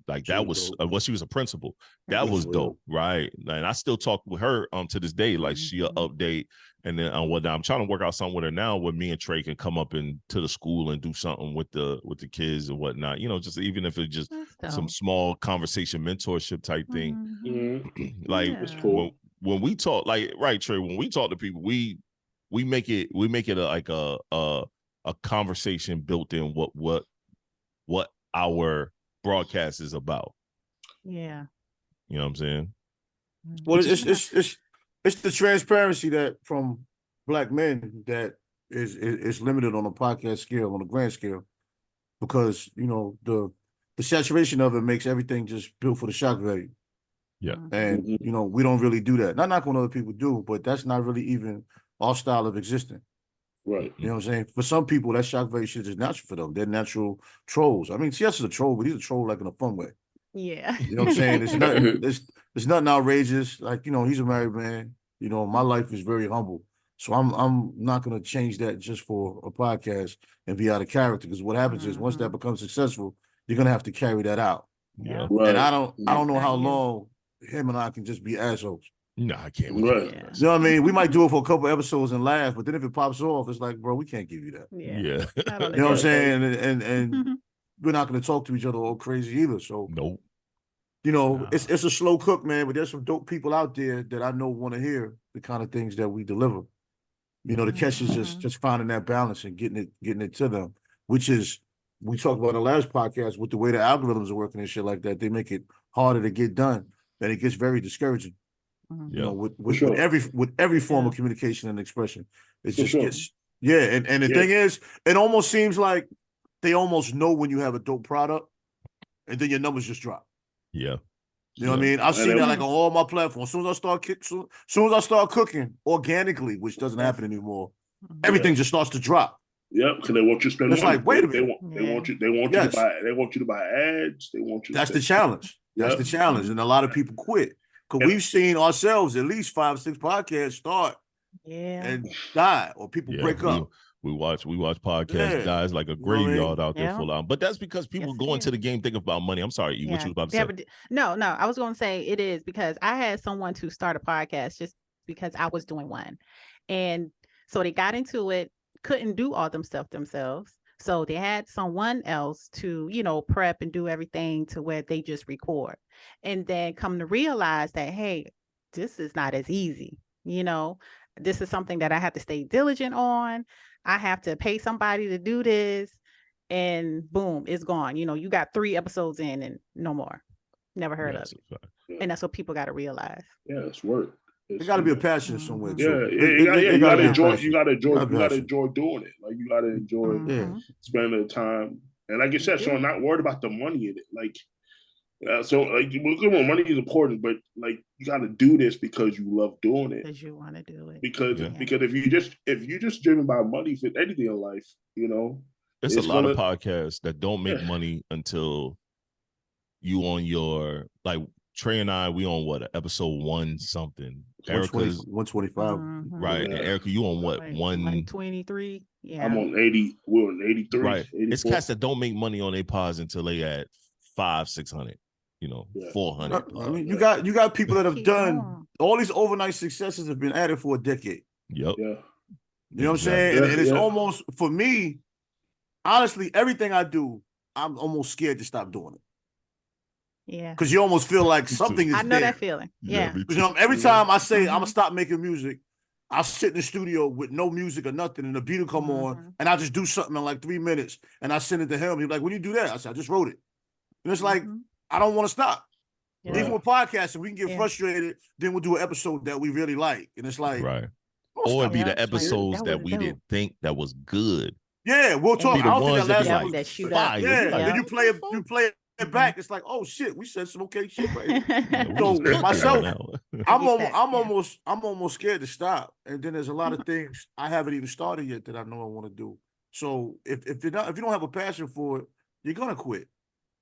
like that was she was a principal. That was dope, right? And I still talk with her to this day. Like she'll update, and then I'm trying to work out something with her now where me and Trey can come up to the school and do something with the kids and whatnot. You know, just even if it's just some small conversation mentorship type thing. Like when we talk, like right, Trey, when we talk to people, we make it a conversation built in what our broadcast is about. Yeah. You know what I'm saying? Well, it's the transparency that from Black men that is limited on a podcast scale, on a grand scale, because you know the saturation of it makes everything just built for the shock value. Yeah. And you know, we don't really do that. Not knocking what other people do, but that's not really even our style of existing. Right. You know what I'm saying? For some people, that shock value shit is natural for them. They're natural trolls. I mean, CS is a troll, but he's a troll like in a fun way. Yeah. You know what I'm saying? It's nothing outrageous. Like, you know, he's a married man. You know, my life is very humble. So I'm not gonna change that just for a podcast and be out of character. Because what happens is once that becomes successful, you're gonna have to carry that out. Yeah. Right. And I don't know how long him and I can just be assholes. No, I can't. Right. Yeah. You know what I mean? We might do it for a couple episodes and laugh, but then if it pops off, it's like, bro, we can't give you that. Yeah. Yeah. You know what I'm saying? And we're not going to talk to each other all crazy either. So, nope. You know, it's a slow cook, man, but there's some dope people out there that I know want to hear the kind of things that we deliver. You know, the catch is just finding that balance and getting it to them, which is, we talked about in the last podcast with the way the algorithms are working and shit like that. They make it harder to get done, and it gets very discouraging. You know, with every form of communication and expression, it just gets and the thing is, it almost seems like they almost know when you have a dope product, and then your numbers just drop. Yeah, you know what I mean. I've seen that like on all my platforms. As soon as I start cooking organically, which doesn't happen anymore, everything just starts to drop. Yep, because they want you to spend money. It's like, wait a minute. They want you to buy ads. They want you. That's the challenge. That's the challenge, and a lot of people quit. Because we've seen ourselves at least 5 or 6 podcasts start and die, or people break up. We watch podcasts die like a graveyard out there full on. But that's because people go into the game thinking about money. I'm sorry, what you was about to say? No, I was going to say it is because I had someone to start a podcast just because I was doing one. And so they got into it, couldn't do all them stuff themselves. So they had someone else to, you know, prep and do everything to where they just record. And then come to realize that, hey, this is not as easy. You know, this is something that I have to stay diligent on. I have to pay somebody to do this. And boom, it's gone. You know, you got 3 episodes in and no more. Never heard of it. And that's what people got to realize. Yeah, it's work. There got to be a passion somewhere. You got to enjoy. You got to enjoy doing it. Like you got to enjoy spending the time. And like you said, so I'm not worried about the money in it. Like, so like, money is important, but like you got to do this because you love doing it. Because you want to do it. Because if you just driven by money for anything in life, you know, it's a lot of podcasts that don't make money until you on your like. Trey and I, we on what, episode 1 something. Erica's 125. Right. And Erica, you on what? 123. Yeah. I'm on 80. We're on 83. Right. 84. It's cats that don't make money on their pods until they at 500-600, 400. I mean, you got people that have done all these overnight successes have been added for a decade. Yep. Yeah. You know what I'm saying? And it's almost, for me, honestly, everything I do, I'm almost scared to stop doing it. Yeah, because you almost feel like something is there. I know that feeling. Yeah. You know, every time I say I'm gonna stop making music, I'll sit in the studio with no music or nothing, and the beat will come on, and I'll just do something in like 3 minutes, and I send it to him. He's like, "When you do that?" I said, "I just wrote it," and it's like I don't want to stop. Yeah. Even with podcasting, we can get frustrated. Then we'll do an episode that we really like, and it's like, or it'd be the episodes that we didn't think that was good. Yeah, we'll talk. I don't think that last one that shoot fire. Yeah, then you play it back. It's like, oh shit, we said some okay shit right here. So myself, I'm almost scared to stop. And then there's a lot of things I haven't even started yet that I know I want to do. So if you don't have a passion for it, you're gonna quit.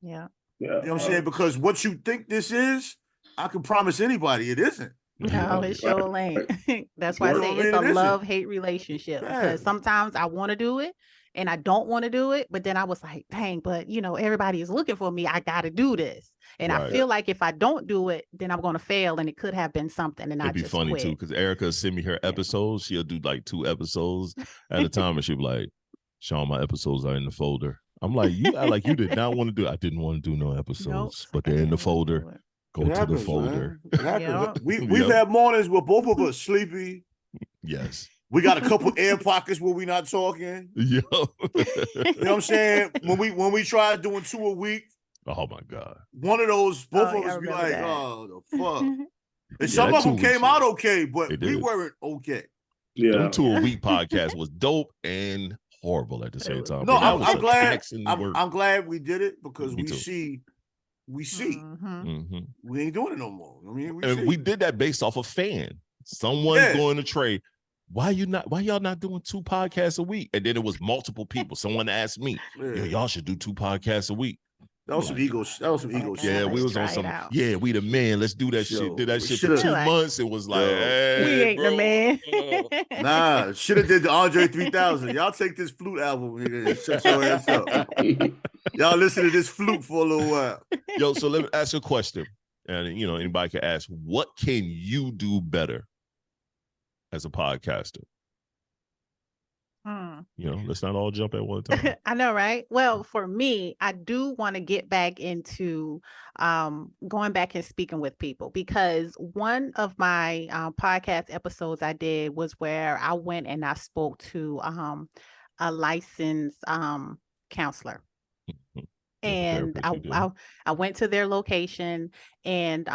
Yeah. You know what I'm saying? Because what you think this is I can promise anybody it isn't. No, it sure ain't. That's why I say it's a love-hate relationship. Because sometimes I want to do it and I don't want to do it, but then I was like, dang, but everybody is looking for me. I got to do this. And I feel like if I don't do it, then I'm going to fail, and it could have been something. And it'd be funny quit. Too, because Erica send me her episodes. She'll do like 2 episodes at a time, and she'll be like, Sean, my episodes are in the folder. I'm like, you act like you did not want to do it. I didn't want to do no episodes, but they're in the folder. Go to the folder. We've had mornings where both of us sleepy. Yes. We got a couple air pockets where we not talking. Yo. You know what I'm saying? When we tried doing 2 a week. Oh my God. One of those, both of us be like, oh, the fuck. And some of them came out okay, but we weren't okay. Yeah. Them 2 a week podcast was dope and horrible at the same time. No, I'm glad. I'm glad we did it because we see. Mm-hmm. We ain't doing it no more. I mean, we did that based off a fan. Someone going to trade. Why y'all not doing 2 podcasts a week? And then it was multiple people. Someone asked me, y'all should do 2 podcasts a week. That was some ego shit. Yeah, we was on some. Yeah, we the man. Let's do that shit. Did that shit for 2 months. It was like, hey, we ain't the man. Nah, should have did the Andre 3000. Y'all take this flute album and shut your ass up. Y'all listen to this flute for a little while. Yo, so let me ask you a question. And anybody can ask, what can you do better as a podcaster? Let's not all jump at one time. I know, right? Well, for me, I do want to get back into going back and speaking with people, because one of my podcast episodes I did was where I went and I spoke to a licensed counselor. And I went to their location, and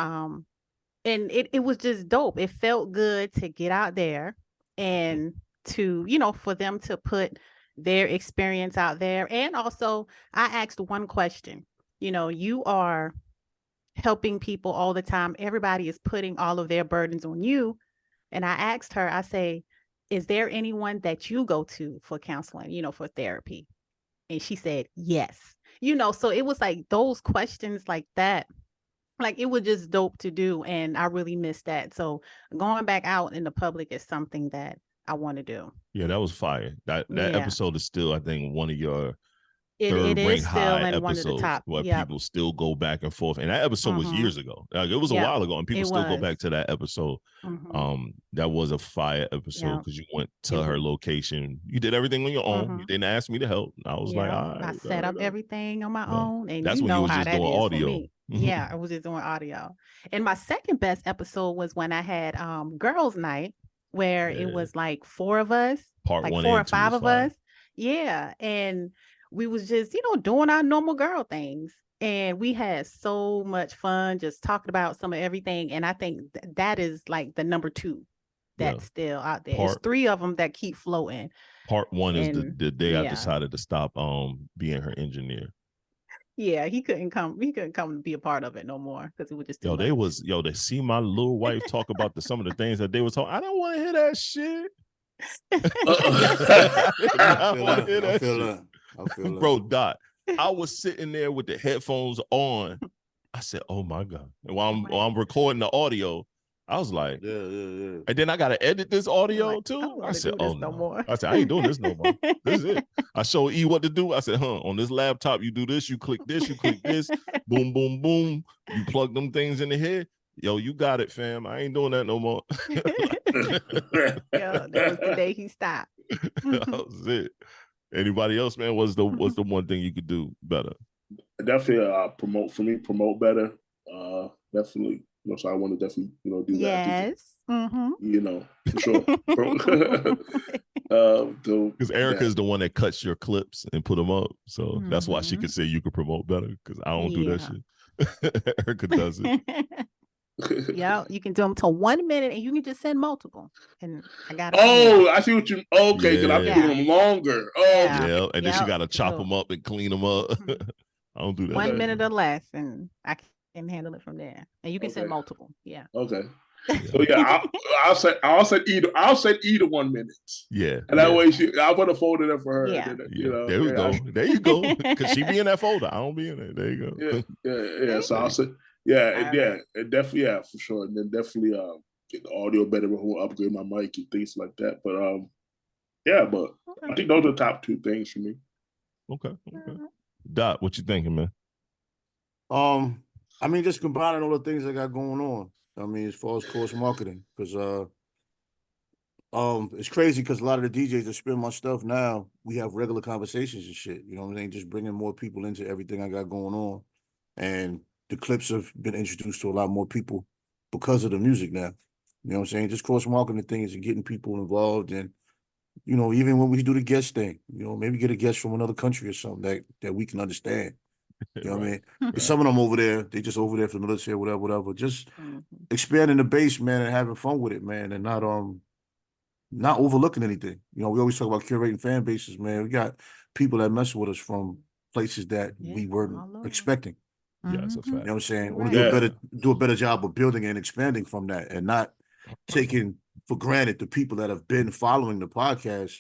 it was just dope. It felt good to get out there and to, for them to put their experience out there. And also I asked one question. You are helping people all the time. Everybody is putting all of their burdens on you. And I asked her, I say, is there anyone that you go to for counseling, for therapy? And she said, yes. So it was like those questions like that. Like, it was just dope to do. And I really missed that. So going back out in the public is something that I want to do. Yeah, that was fire. That episode is still, I think, one of your it is still high in one of the top where people still go back and forth. And that episode was years ago. Like, it was a while ago, and people still go back to that episode. That was a fire episode because you went to her location. You did everything on your own. You didn't ask me to help. I was like, all right. I set up everything on my own, and that's when you was just doing audio. Yeah, I was just doing audio. And my second best episode was when I had girls' night, where it was like 4 of us, Part like 1 4 or and 2 5 of us. Yeah, and we was just doing our normal girl things, and we had so much fun just talking about some of everything. And I think that is like the number 2 that's still out there. There's 3 of them that keep floating. Part 1 is the day I decided to stop being her engineer. Yeah, he couldn't come to be a part of it no more because it was just too much. They see my little wife talk about some of the things that they were talking. I don't want to hear that shit. I feel that. Bro, Dot, I was sitting there with the headphones on. I said, oh my God. And while I'm recording the audio, I was like, yeah. And then I got to edit this audio too. I said, oh no more. I said, I ain't doing this no more. This is it. I showed E what to do. I said, on this laptop, you do this, you click this, boom, boom, boom. You plug them things in the head. Yo, you got it, fam. I ain't doing that no more. That was the day he stopped. That was it. Anybody else, man? What's the one thing you could do better? Definitely promote better. Definitely. So I want to definitely, do that. Yes. For sure. Because Erica is the one that cuts your clips and put them up. So that's why she could say you could promote better, because I don't do that shit. Erica does it. Yeah, you can do them to 1 minute, and you can just send multiple. And I got it. Oh, I see what you. Okay, because I'm doing them longer. Oh, yeah, and then she got to chop them up and clean them up. I don't do that. 1 minute or less, and I can handle it from there. And you can send multiple. Yeah. Okay. So I'll send either 1 minute. Yeah. And that way I'll put a folder there for her. Yeah. There we go. There you go. Because she be in that folder. I don't be in it. There you go. Yeah. So and definitely, for sure. And then definitely get the audio better, we'll upgrade my mic and things like that. But but I think those are the top two things for me. Okay. Dot, what you thinking, man? I mean, just combining all the things I got going on. I mean, as far as course marketing, because it's crazy because a lot of the DJs that spin my stuff now, we have regular conversations and shit. You know what I'm saying? Just bringing more people into everything I got going on, and the clips have been introduced to a lot more people because of the music now. You know what I'm saying? Just cross marketing things and getting people involved, and even when we do the guest thing, maybe get a guest from another country or something that we can understand. You know what I mean? Because some of them over there, they just over there for the military, whatever. Just expanding the base, man, and having fun with it, man, and not overlooking anything. We always talk about curating fan bases, man. We got people that mess with us from places that we weren't expecting. Yeah, that's a fact. You know what I'm saying? Right. We want to do a better job of building and expanding from that, and not taking for granted the people that have been following the podcast,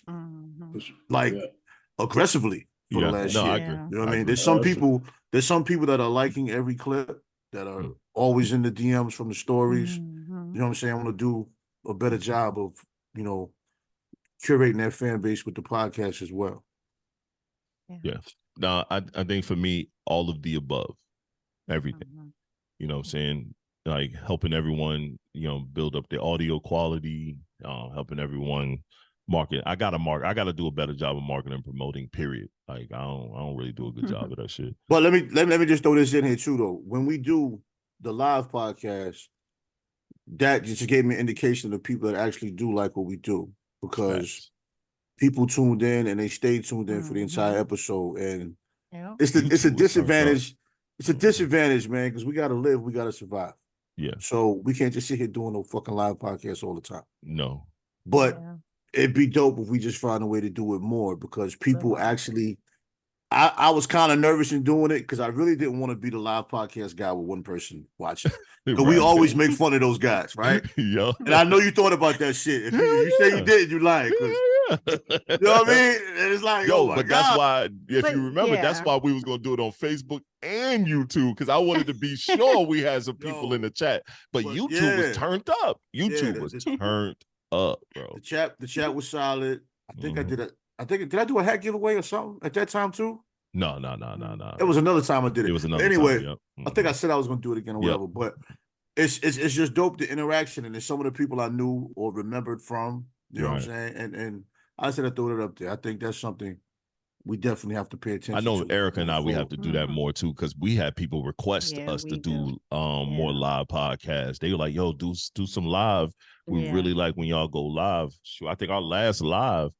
aggressively for the last year. I agree. You know what I mean? There's some people that are liking every clip, that are always in the DMs from the stories. You know what I'm saying? I want to do a better job of, curating that fan base with the podcast as well. Yeah. No, I think for me, all of the above, everything. You know what I'm saying? Like helping everyone, build up their audio quality, helping everyone market. I gotta do a better job of marketing and promoting, period. Like I don't really do a good job of that shit. But let me just throw this in here too, though. When we do the live podcast, that just gave me an indication of people that actually do like what we do, because people tuned in and they stayed tuned in for the entire episode. And it's a disadvantage. It's a disadvantage, man, because we gotta live, we gotta survive. Yeah. So we can't just sit here doing no fucking live podcast all the time. No. But it'd be dope if we just find a way to do it more, because people actually, I was kind of nervous in doing it because I really didn't want to be the live podcast guy with one person watching. Because we always make fun of those guys, right? Yeah. And I know you thought about that shit. If you say you did, you lying. You know what I mean? And it's like, that's why, if you remember, that's why we was gonna do it on Facebook and YouTube, because I wanted to be sure we had some people in the chat. But YouTube was turned up. YouTube was turned up, bro. The chat was solid. I think did I do a hat giveaway or something at that time too? No. It was another time I did it. It was another anyway, time, I think I said I was gonna do it again or whatever. But it's just dope, the interaction, and it's some of the people I knew or remembered from. You know what I'm saying? And I said I threw it up there. I think that's something we definitely have to pay attention to. I know Erica and I, we have to do that more too, because we had people request us to do more live podcasts. They were like, yo, do some live. We really like when y'all go live. I think our last live,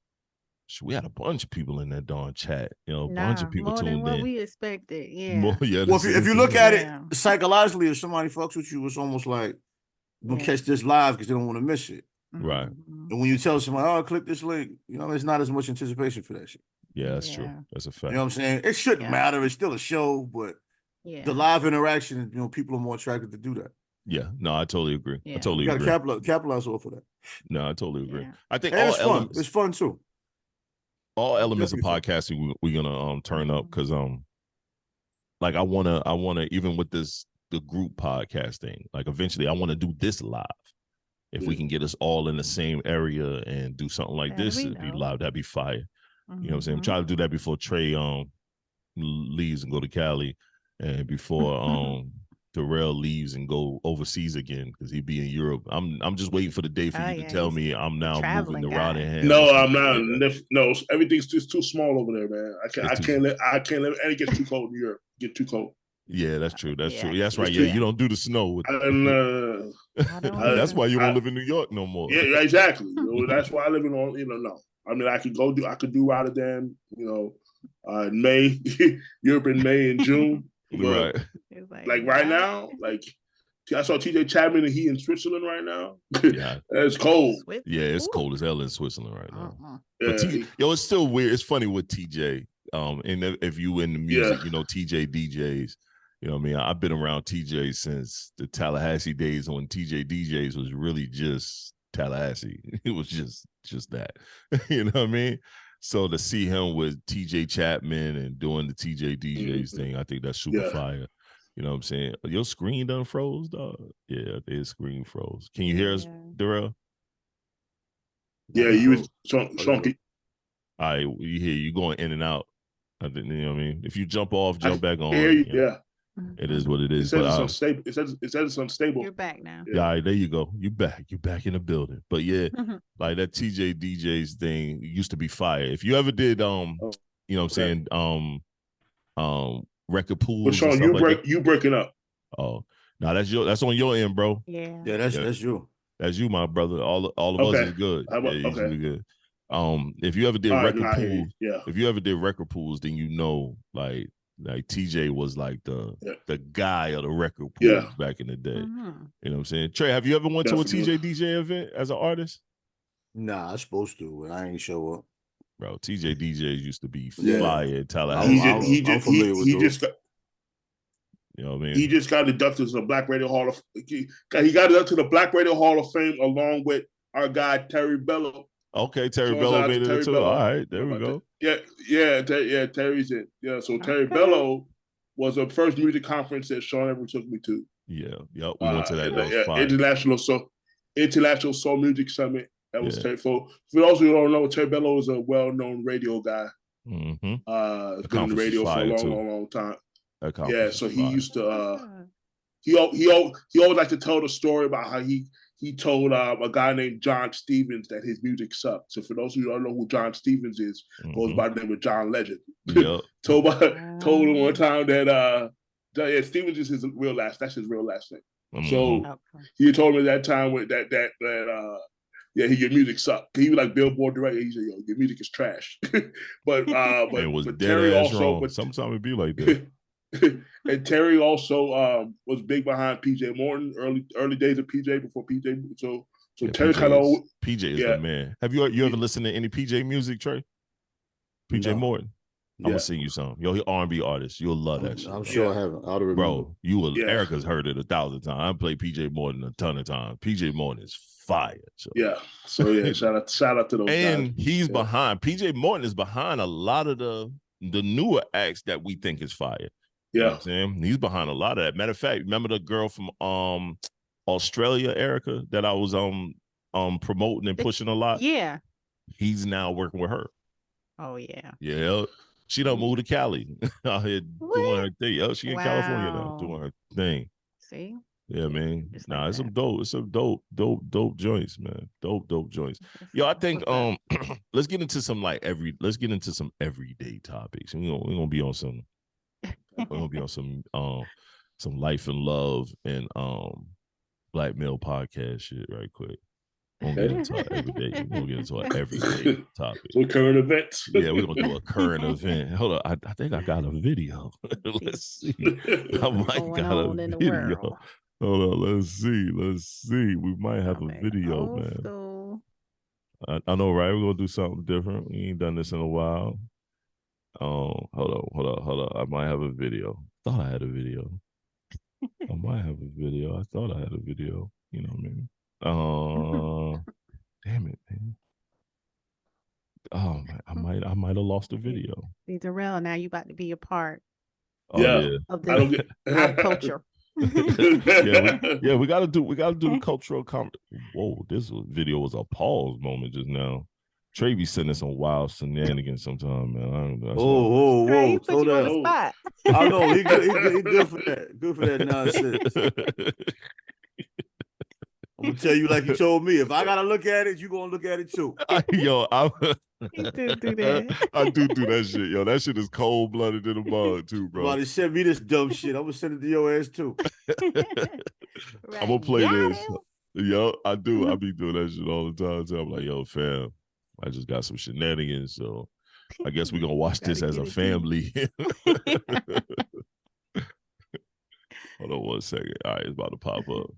we had a bunch of people in that darn chat. A bunch of people tuned in. More than what we expected. Well, if you look at it psychologically, if somebody fucks with you, it's almost like you're gonna catch this live because they don't want to miss it. Right. And when you tell somebody, click this link, it's not as much anticipation for that shit. Yeah, that's true. That's a fact. You know what I'm saying? It shouldn't matter. It's still a show, but the live interaction, people are more attracted to do that. Yeah, no, I totally agree. I totally agree. You gotta capitalize off of that. No, I totally agree. I think it's fun. It's fun too. All elements of podcasting we're gonna turn up, because like I wanna even with the group podcasting, like eventually I want to do this live. If we can get us all in the same area and do something like this, it'd be live. That'd be fire. You know what I'm saying? I'm trying to do that before Trey leaves and go to Cali, and before Darrell leaves and go overseas again, because he'd be in Europe. I'm just waiting for the day for you to tell me I'm now moving to Rotherham. No, I'm not. No, everything's just too small over there, man. I can't live, and it gets too cold in Europe. Get too cold. Yeah, that's true. That's true. That's right. Yeah, you don't do the snow. That's why you don't live in New York no more. Yeah, exactly. That's why I live in no. I mean, I could do Rotterdam, in May, Europe in May and June. Right. Like right now, I saw TJ Chapman and he in Switzerland right now. Yeah, it's cold. Yeah, it's cold as hell in Switzerland right now. But it's still weird. It's funny with TJ. And if you in the music, TJ DJs. You know what I mean? I've been around TJ since the Tallahassee days, when TJ DJs was really just Tallahassee. It was just that. You know what I mean? So to see him with TJ Chapman and doing the TJ DJs thing, I think that's super fire. You know what I'm saying? Your screen done froze, dog. Yeah, their screen froze. Can you hear us, Darrell? Yeah, you was chunky. All right, you hear you going in and out. You know what I mean? If you jump off, jump back on. Yeah. It is what it is. It says it's unstable. It says it's unstable. You're back now. Yeah, all right, there you go. You back. You back in the building. But yeah, like that TJ DJs thing used to be fire. If you ever did you know what I'm saying, record pools. But Sean, you breaking up. Oh, no, that's on your end, bro. Yeah. Yeah, that's you. That's you, my brother. All of us is good. Okay. Good. If you ever did record pools, if you ever did record pools, then you know like TJ was like the guy of the record pools back in the day. Mm-hmm. You know what I'm saying? Trey, have you ever went to a TJ DJ event as an artist? Nah, I'm supposed to, but I ain't show up. Bro, TJ DJs used to be fire in Tallahassee. He just got. You know what I mean? He just got inducted to the Black Radio Hall of. He got inducted to the Black Radio Hall of Fame along with our guy Terry Bello. Okay, Terry Bello made it too. All right, there we go. Terry's in. Yeah, so Terry Bello was the first music conference that Sean ever took me to. Yeah, we went to that. International Soul Music Summit. That was Terry. For those who don't know, Terry Bello is a well-known radio guy. Mm-hmm. He's been in the radio for a long time. Yeah, so he used to. He always liked to tell the story about how he told a guy named John Stevens that his music sucked. So for those who don't know who John Stevens is, goes by the name of John Legend. Yep. told him one time that Stevens is his real last. That's his real last name. Mm-hmm. So he told me that time with that your music sucked. He was like Billboard director. He said, "Yo, your music is trash." but it was but dead Terry ass also, wrong. but Sometimes it be like that. And Terry also was big behind PJ Morton, early days of PJ before PJ. So Terry kind of PJ is the man. Have you ever listened to any PJ music, Trey? PJ Morton. I'm gonna sing you some. Yo, he R&B artist. You'll love that shit. I'm sure I haven't. I'll remember. Bro, you will. Erica's heard it 1,000 times. I played PJ Morton a ton of times. PJ Morton is fire. So. Shout out to those guys. And he's behind. PJ Morton is behind a lot of the newer acts that we think is fire. You know what I'm saying? He's behind a lot of that. Matter of fact, remember the girl from Australia, Erica, that I was promoting and pushing a lot? Yeah. He's now working with her. Oh yeah. Yeah. She done moved to Cali. Out here doing her thing. Oh, she in California now doing her thing. See? Yeah, man. It's some dope joints, man. Dope joints. Yo, I think let's get into some everyday topics. We're gonna be on some some life and love and black male podcast shit right quick. We're gonna get into our everyday topic. So current events. Yeah, we're gonna do a current event. Hold on, I think I got a video. Let's see. I might got a video. Hold on, let's see. We might have a video, man. I know, right? We're gonna do something different. We ain't done this in a while. Hold on. I might have a video. Thought I had a video. I might have a video. I thought I had a video. You know what I mean? Damn it, man. Oh man, I might have lost the video. Darrell, now you about to be a part. Oh, yeah. Of the pop culture. we gotta do the cultural Whoa, this video was a pause moment just now. Trey be sending some wild shenanigans sometimes, man. Whoa. Trey, put you on the spot. I know he good for that. Good for that nonsense. I'm gonna tell you like you told me. If I gotta look at it, you gonna look at it too. He do that. I do that shit, yo. That shit is cold blooded in the mud too, bro. Somebody send me this dumb shit. I'm gonna send it to your ass too. I'm gonna play this. Yo, I do. I be doing that shit all the time. So I'm like, yo, fam, I just got some shenanigans, so I guess we're gonna watch this as a family. Hold on 1 second. All right, it's about to pop up.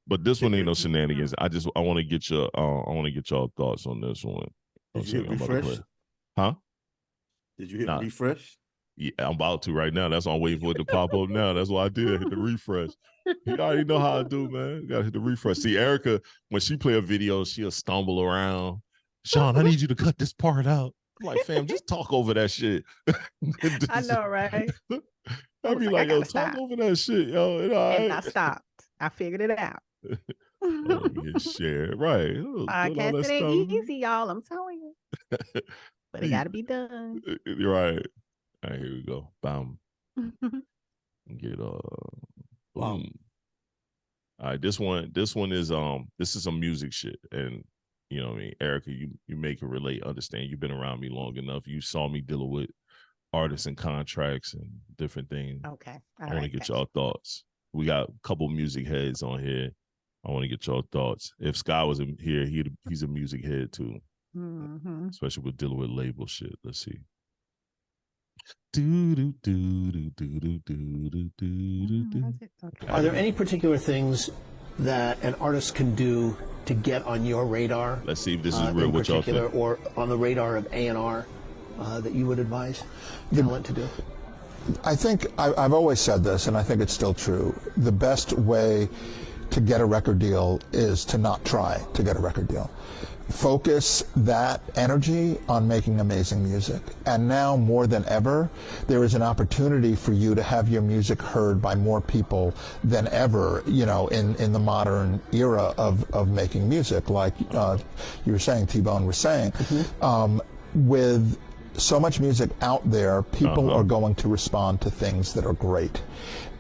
But this one ain't no shenanigans. I want to get your y'all thoughts on this one. Did you hit refresh? Huh? Did you hit refresh? Yeah, I'm about to right now. That's why I'm waiting for it to pop up now. That's why I did hit the refresh. You already know how I do, man. You gotta hit the refresh. See, Erica, when she play a video, she'll stumble around. Sean, I need you to cut this part out. I'm like, fam, just talk over that shit. I know, right? I'd be like, yo, talk over that shit, yo. And I stopped. I figured it out. Get shared. Right. Podcast, it ain't easy, y'all. I'm telling you. But it got to be done. Right. All right, here we go. Bam. Get Wow. All right, this one is this is some music shit, and you know what I mean, Erica, you make it relate, understand. You've been around me long enough. You saw me dealing with artists and contracts and different things. Okay. I want to get y'all thoughts. We got a couple music heads on here. I want to get y'all thoughts. If Sky was here, he's a music head too, especially with dealing with label shit. Let's see. Are there any particular things that an artist can do to get on your radar? Let's see if this is real. What y'all think? Or on the radar of A&R that you would advise talent to do? I think I've always said this, and I think it's still true. The best way to get a record deal is to not try to get a record deal. Focus that energy on making amazing music. And now more than ever, there is an opportunity for you to have your music heard by more people than ever, you know, in the modern era of making music, like you were saying, T-Bone was saying. With so much music out there, people are going to respond to things that are great.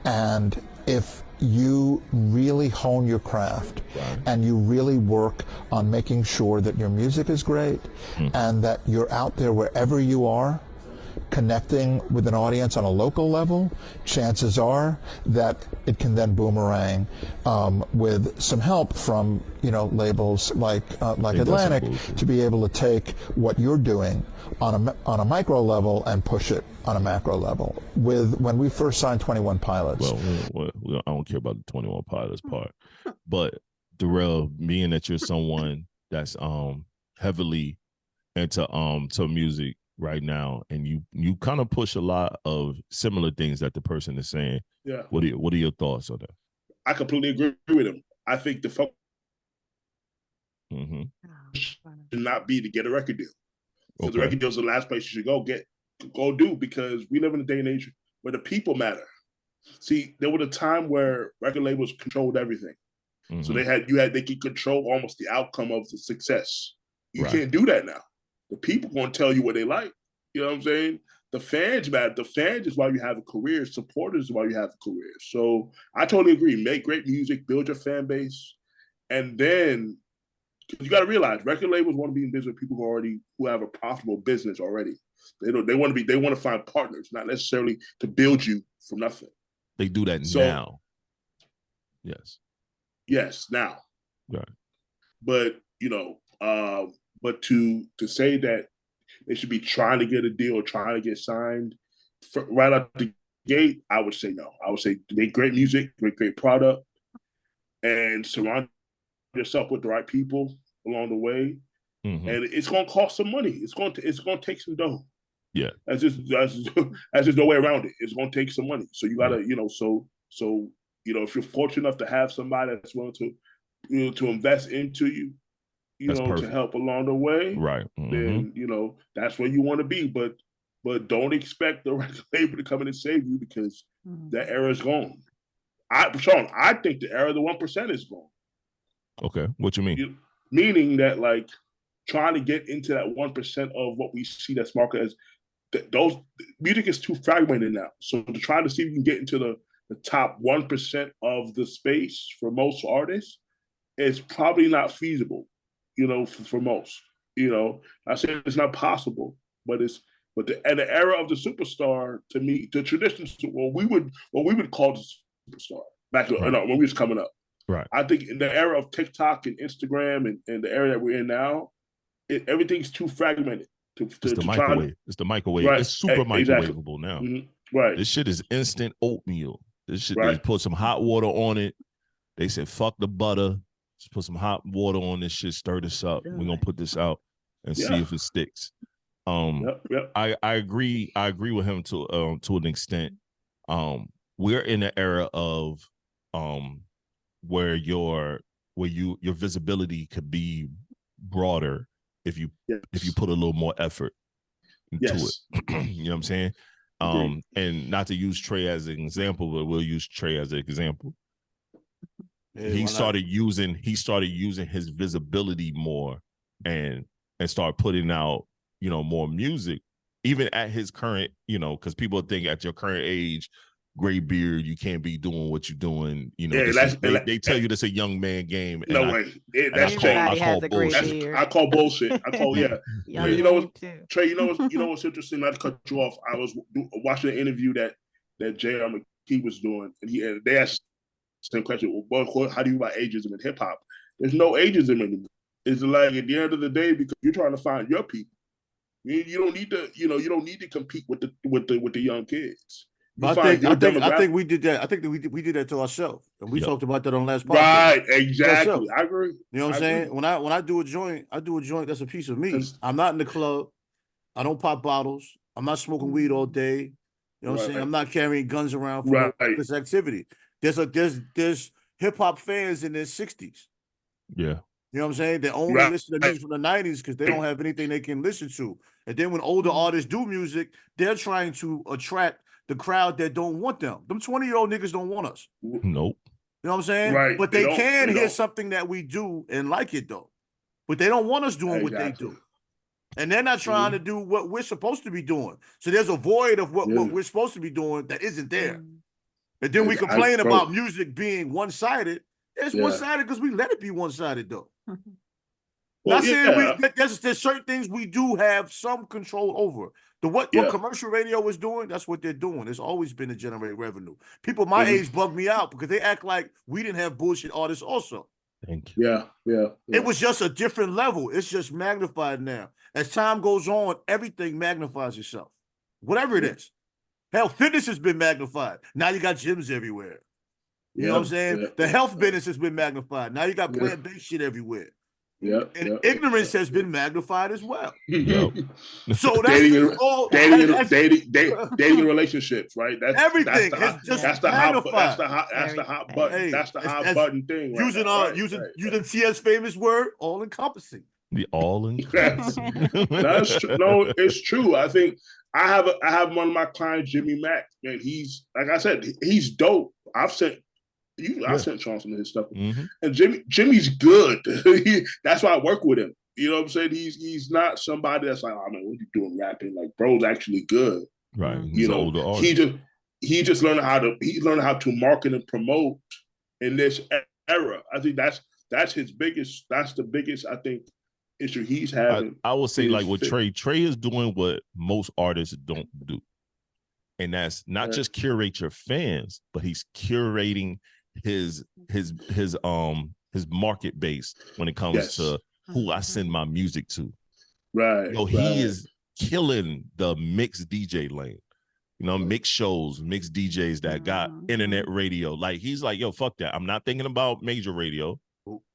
And if you really hone your craft and you really work on making sure that your music is great and that you're out there wherever you are connecting with an audience on a local level, chances are that it can then boomerang with some help from, you know, labels like Atlantic to be able to take what you're doing on a micro level and push it on a macro level. When we first signed 21 Pilots, I don't care about the 21 Pilots part, but Darrell, being that you're someone that's heavily into to music right now, and you kind of push a lot of similar things that the person is saying. Yeah. What are your thoughts on that? I completely agree with him. I think the focus should not be to get a record deal. Because the record deal is the last place you should go do, because we live in a day and age where the people matter. See, there was a time where record labels controlled everything. So they could control almost the outcome of the success. You can't do that now. The people going to tell you what they like. You know what I'm saying? The fans matter. The fans is why you have a career. Supporters is why you have a career. So I totally agree. Make great music, build your fan base, and then you got to realize record labels want to be in business with people who have a profitable business already. They want to find partners, not necessarily to build you from nothing. They do that now. Yes, now. Right. But but to say that they should be trying to get a deal or trying to get signed right out the gate, I would say no. I would say make great music, great product, and surround yourself with the right people along the way. And it's going to cost some money. It's going to take some dough. Yeah, that's just no way around it. It's going to take some money. So you got to if you're fortunate enough to have somebody that's willing to to invest into you, to help along the way, right? Then that's where you want to be. But don't expect the record label to come in and save you, because that era is gone. Sean, I think the era of the 1% is gone. Okay, what you mean? Meaning that, like, trying to get into that 1% of what we see that's marketed as those music is too fragmented now. So to try to see if you can get into the top 1% of the space for most artists is probably not feasible. For most. I say it's not possible, but the era of the superstar, to me, the traditional, what we would call the superstar back when we was coming up. Right. I think in the era of TikTok and Instagram and the era that we're in now, everything's too fragmented. It's the microwave. It's the microwave. Right. It's super microwavable now. Right. This shit is instant oatmeal. This shit, they put some hot water on it. They said, fuck the butter. Just put some hot water on this shit, stir this up. We're gonna put this out and see if it sticks. I agree with him to an extent. We're in an era of where your visibility could be broader if you put a little more effort into it. You know what I'm saying? And not to use Trey as an example, but we'll use Trey as an example. Yeah, he started using his visibility more and start putting out, more music, even at his current, because people think at your current age, gray beard, you can't be doing what you're doing. They tell you that's a young man game. No way. Everybody has a gray beard. I call bullshit. I call Trey. You know what's interesting? Not to cut you off. I was watching an interview that J.R. McKee was doing, and they asked the same question. Well, how do you about ageism in hip hop? There's no ageism anymore. It's like at the end of the day, because you're trying to find your people. You don't need to, you don't need to compete with the young kids. I think we did that. I think that we did that to ourselves, and we talked about that on last podcast. Right, exactly. I agree. You know what I'm saying? When I do a joint, that's a piece of me. I'm not in the club. I don't pop bottles. I'm not smoking weed all day. You know what I'm saying? I'm not carrying guns around for this activity. There's hip hop fans in their 60s. Yeah. You know what I'm saying? They only listen to music from the 90s because they don't have anything they can listen to. And then when older artists do music, they're trying to attract the crowd that don't want them. Them 20-year-old niggas don't want us. Nope. You know what I'm saying? Right. But they can hear something that we do and like it, though. But they don't want us doing what they do. And they're not trying to do what we're supposed to be doing. So there's a void of what we're supposed to be doing that isn't there. And then we complain about music being one-sided. It's one-sided because we let it be one-sided, though. Not saying there's certain things we do have some control over. What commercial radio is doing, that's what they're doing. It's always been to generate revenue. People my age bug me out because they act like we didn't have bullshit artists also. Thank you. Yeah. It was just a different level. It's just magnified now. As time goes on, everything magnifies itself. Whatever it is. Hell, fitness has been magnified. Now you got gyms everywhere. You know what I'm saying? The health business has been magnified. Now you got plant-based shit everywhere. And ignorance has been magnified as well. So that's dating relationships, right? That's everything. That's the hot button. That's the hot button thing. Using TS famous word, all encompassing. The all encompassing. That's true. No, it's true. I think I have one of my clients, Jimmy Mack, and he's, like I said, he's dope. I've sent Sean some of his stuff. And Jimmy's good. That's why I work with him. You know what I'm saying? He's not somebody that's like, oh man, what are you doing rapping? Like, bro's actually good. Right. He's an older artist. He just learned how to market and promote in this era. I think that's the biggest, I think, issue he's having. I would say, like with Trey is doing what most artists don't do. And that's not just curate your fans, but he's curating his market base when it comes to who I send my music to. Right. He is killing the mixed DJ lane. Mixed shows, mixed DJs that got internet radio. Like he's like, yo, fuck that. I'm not thinking about major radio.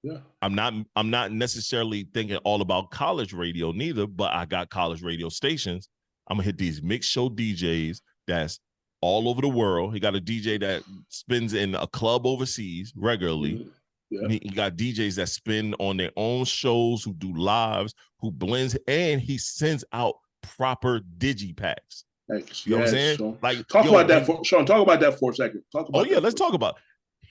Yeah. I'm not necessarily thinking all about college radio neither, but I got college radio stations. I'm gonna hit these mixed show DJs that's all over the world. He got a DJ that spins in a club overseas regularly. He got DJs that spin on their own shows, who do lives, who blends, and he sends out proper digipacks. Thanks. You know what I'm saying? Sean. Like, talk about that for a second. Let's talk about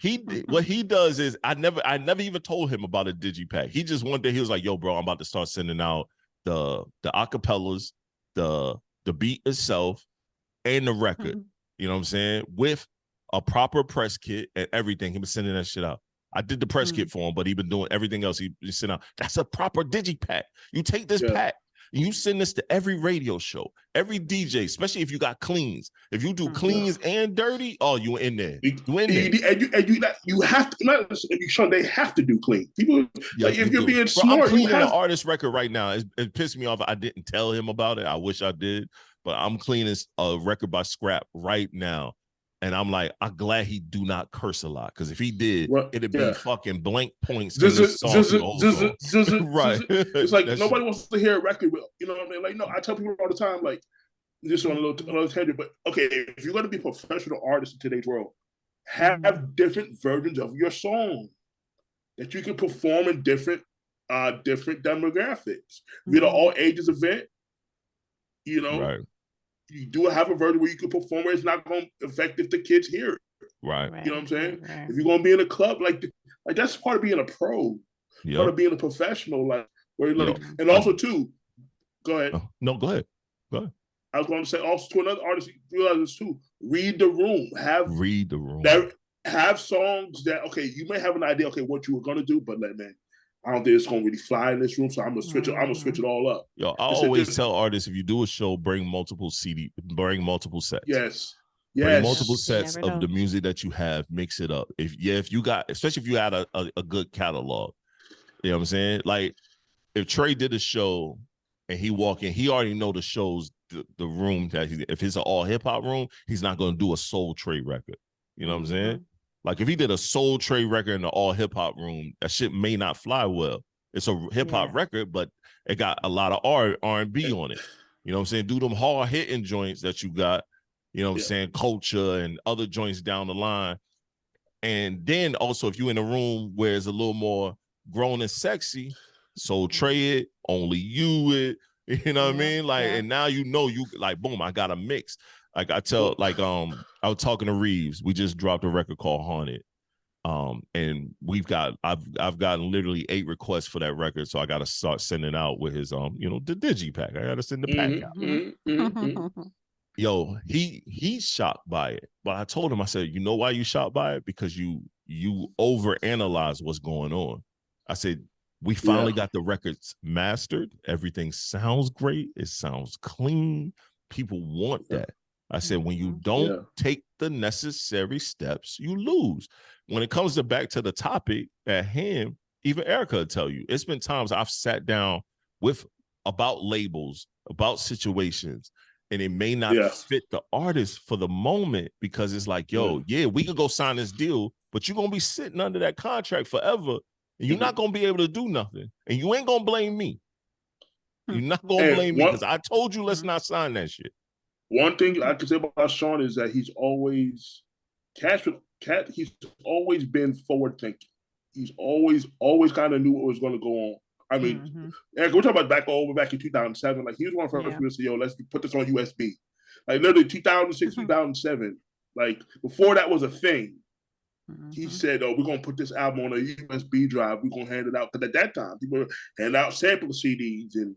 it. What he does is I never even told him about a digipack. He just one day he was like, yo, bro, I'm about to start sending out the acapellas, the beat itself, and the record. You know what I'm saying? With a proper press kit and everything. He was sending that shit out. I did the press kit for him, but he been doing everything else. He sent out. That's a proper digipack. You take this pack and you send this to every radio show, every DJ, especially if you got cleans. If you do cleans and dirty, you in there. You in there. And you have to. Sean, they have to do clean. People, if you're being smart, I'm cleaning an artist record right now. It pissed me off. I didn't tell him about it. I wish I did. But I'm cleaning a record by Scrap right now. And I'm like, I'm glad he do not curse a lot. Because if he did, it'd be fucking blank points. Right. It's like nobody wants to hear a record. You know what I mean? Like, no, I tell people all the time, like, just on a little tangent, but okay, if you're going to be a professional artist in today's world, have different versions of your song that you can perform in different demographics. If you're an all ages event, Right. you do have a version where you can perform where it's not going to affect if the kids hear it. Right. You know what I'm saying? Right. If you're going to be in a club, like that's part of being a pro, part of being a professional, like where you look. And also too, go ahead. No, go ahead. Go ahead. I was going to say also to another artist, you realize this too. Read the room. Read the room. Have songs that you may have an idea what you were going to do, but like, man, I don't think it's gonna really fly in this room, so I'm gonna switch it. I'm gonna switch it all up. Yo, I always tell artists, if you do a show, bring multiple multiple sets. Yes. Bring multiple sets of the music that you have, mix it up. If you got, especially if you had a good catalog, you know what I'm saying? Like if Trey did a show and he walk in, he already know the show's the room that if it's an all hip hop room, he's not gonna do a Soul Trey record. You know what I'm saying? Like if he did a Soul Trey record in the all hip hop room, that shit may not fly well. It's a hip hop record, but it got a lot of R&B on it. You know what I'm saying? Do them hard hitting joints that you got, you know what I'm saying? Culture and other joints down the line. And then also if you in a room where it's a little more grown and sexy, Soul Trey it, Only You it, you know what I mean? Like, and now you like, boom, I got a mix. Like I tell, like I was talking to Reeves. We just dropped a record called Haunted, and I've gotten literally 8 requests for that record. So I got to start sending out with his the digipack. I got to send the pack out. Yo, he's shocked by it, but I told him, I said, you know why you shocked by it? Because you overanalyze what's going on. I said, we finally got the records mastered. Everything sounds great. It sounds clean. People want that. I said, when you don't take the necessary steps, you lose. When it comes back to the topic at hand, even Erica will tell you, it's been times I've sat down about labels, about situations, and it may not fit the artist for the moment because it's like, we could go sign this deal, but you're going to be sitting under that contract forever, and you're not going to be able to do nothing, and you ain't going to blame me. You're not going to blame me because I told you let's not sign that shit. One thing I can say about Sean is that he's always he's always been forward thinking. He's always kind of knew what was going to go on. I mean, we're talking about back in 2007. Like he was one of the first people to say, "Yo, let's put this on USB." Like literally 2006, 2007. Like before that was a thing. He said, "Oh, we're gonna put this album on a USB drive. We're gonna hand it out." Because at that time, people were handing out sample CDs and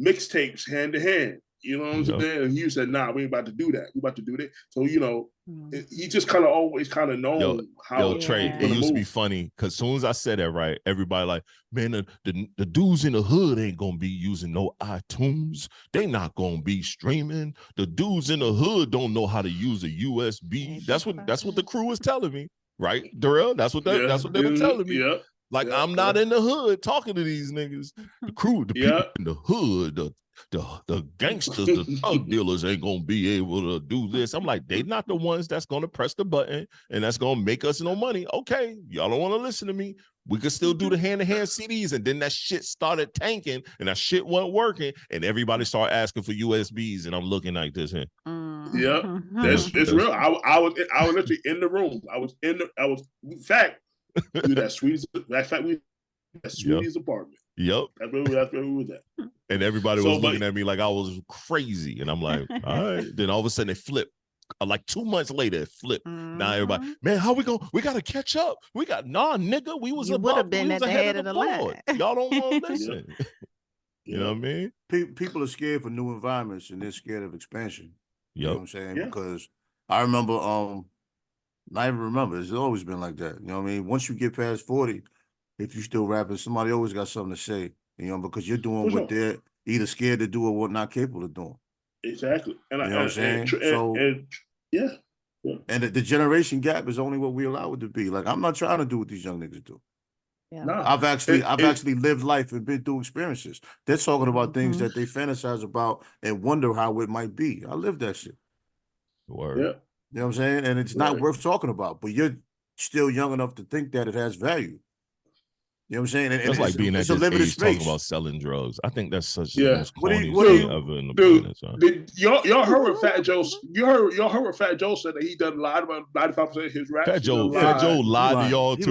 mixtapes hand to hand. You know what I'm saying? And he said, "Nah, we ain't about to do that. We about to do that." So he just kind of always known how. Trey, it used to be funny because as soon as I said that, right, everybody like, man, the dudes in the hood ain't gonna be using no iTunes. They not gonna be streaming. The dudes in the hood don't know how to use a USB. That's what the crew was telling me, right, Darrell? That's what they were telling me. Yeah. Like I'm not in the hood talking to these niggas. The crew, the people in the hood, the gangsters, the drug dealers ain't gonna be able to do this. I'm like, they not the ones that's gonna press the button and that's gonna make us no money. Okay, y'all don't want to listen to me. We could still do the hand-to-hand CDs, and then that shit started tanking, and that shit wasn't working, and everybody started asking for USBs, and I'm looking like this here. Yeah, it's real. I was literally in the room. In fact, that Sweetie's apartment. Yep. That's where we was at. And everybody was looking at me like I was crazy. And I'm like, all right. Then all of a sudden it flipped. Like 2 months later, it flipped. Now everybody, man, how we gotta catch up. Nigga, we was been at the head of the line. Y'all don't want to listen. You know what I mean? People are scared for new environments and they're scared of expansion. You know what I'm saying? Yeah. Because I remember, not even remember, it's always been like that. You know what I mean? Once you get past 40, if you still rapping, somebody always got something to say, because you're doing what they're either scared to do or what not capable of doing. Exactly. And you know what I'm saying? And the generation gap is only what we allow it to be. Like, I'm not trying to do what these young niggas do. Yeah. No. I've actually lived life and been through experiences. They're talking about things that they fantasize about and wonder how it might be. I lived that shit. Word. Yeah. You know what I'm saying? And it's not worth talking about, but you're still young enough to think that it has value. You know what I'm saying? And it's like being at this age talking about selling drugs. I think that's such the most corny thing ever in the planet. So. Y'all heard what Fat Joe? Y'all heard what Fat Joe said that he done lied about 95% of his raps. Fat Joe lied to y'all too.